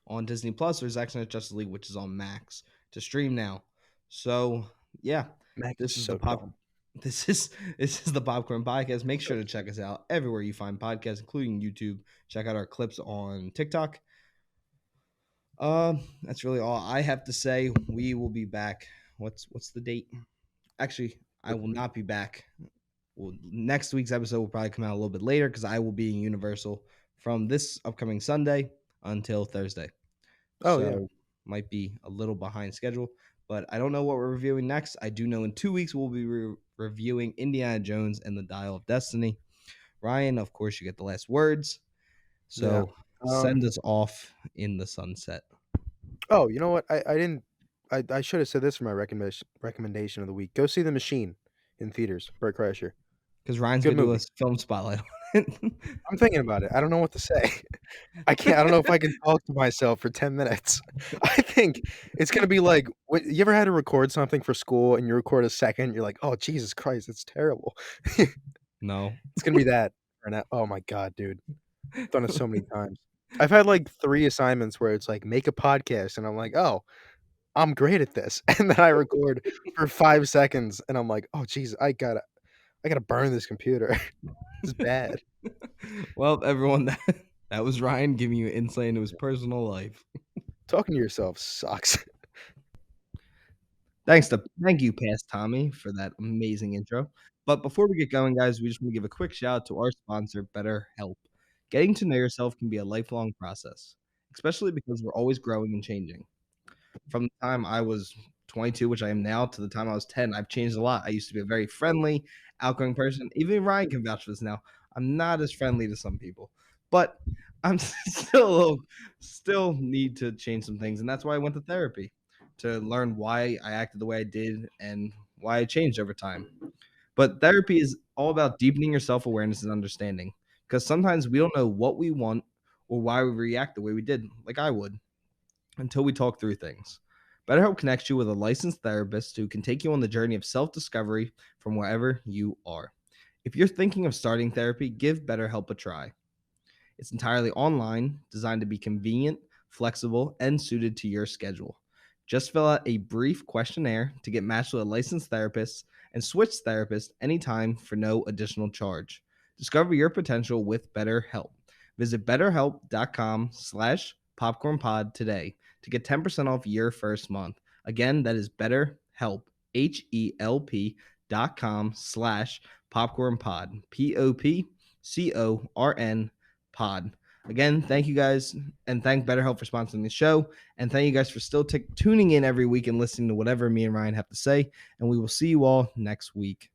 A: on Disney Plus or Zack Snyder's Justice League, which is on Max to stream now. So, yeah,
B: Max is
A: this is the
B: so
A: pop.
B: dumb.
A: This is the Popcorn Podcast. Make sure to check us out everywhere you find podcasts, including YouTube. Check out our clips on TikTok. That's really all I have to say. We will be back. What's the date? Actually, I will not be back. Well, next week's episode will probably come out a little bit later because I will be in Universal from this upcoming Sunday until Thursday.
B: Oh yeah.
A: So might be a little behind schedule, but I don't know what we're reviewing next. I do know in 2 weeks we'll be reviewing Indiana Jones and the Dial of Destiny. Ryan, of course, you get the last words.
B: Yeah.
A: So
B: Um
A: send us off in the sunset.
B: oh, you know what? I didn't I should have said this for my recommendation of the week. Go see The Machine in theaters. Burt Kreischer.
A: Because Ryan's
B: Good
A: gonna do a
B: movie.
A: film spotlight on it.
B: I'm thinking about it. I don't know what to say. I can't. I don't know if I can talk to myself for 10 minutes. I think it's gonna be like, you ever had to record something for school and you record a second, you're like, "Oh, Jesus Christ, it's terrible."
A: No.
B: It's gonna be that. Oh my god, dude. Done it so many times. I've had, like, 3 assignments where it's like, "Make a podcast," and I'm like, "Oh, I'm great at this," and then I record for 5 seconds, and I'm like, "Oh, jeez, I gotta burn this computer." This is bad.
A: Well, everyone, that was Ryan giving you insight into his personal life.
B: Talking to yourself sucks.
A: Thank you, Past Tommy, for that amazing intro. But before we get going, guys, we just want to give a quick shout out to our sponsor, BetterHelp. Getting to know yourself can be a lifelong process, especially because we're always growing and changing. From the time I was 22, which I am now, to the time I was 10, I've changed a lot. I used to be a very friendly, outgoing person. Even Ryan can vouch for this now. I'm not as friendly to some people, but I'm still need to change some things, and that's why I went to therapy to learn why I acted the way I did and why I changed over time. But therapy is all about deepening your self awareness and understanding, because sometimes we don't know what we want or why we react the way we did, like I would, until we talk through things. BetterHelp connects you with a licensed therapist who can take you on the journey of self discovery from wherever you are. If you're thinking of starting therapy, give BetterHelp a try. It's entirely online, designed to be convenient, flexible, and suited to your schedule. Just fill out a brief questionnaire to get matched with a licensed therapist and switch therapists anytime for no additional charge. Discover your potential with BetterHelp. Visit betterhelp.com/popcornpod today to get 10% off your first month. Again, that is BetterHelp, HELP.com/popcornpod, POPCORN pod. Again, thank you guys, and thank BetterHelp for sponsoring the show. And thank you guys for still tuning in every week and listening to whatever me and Ryan have to say. And we will see you all next week.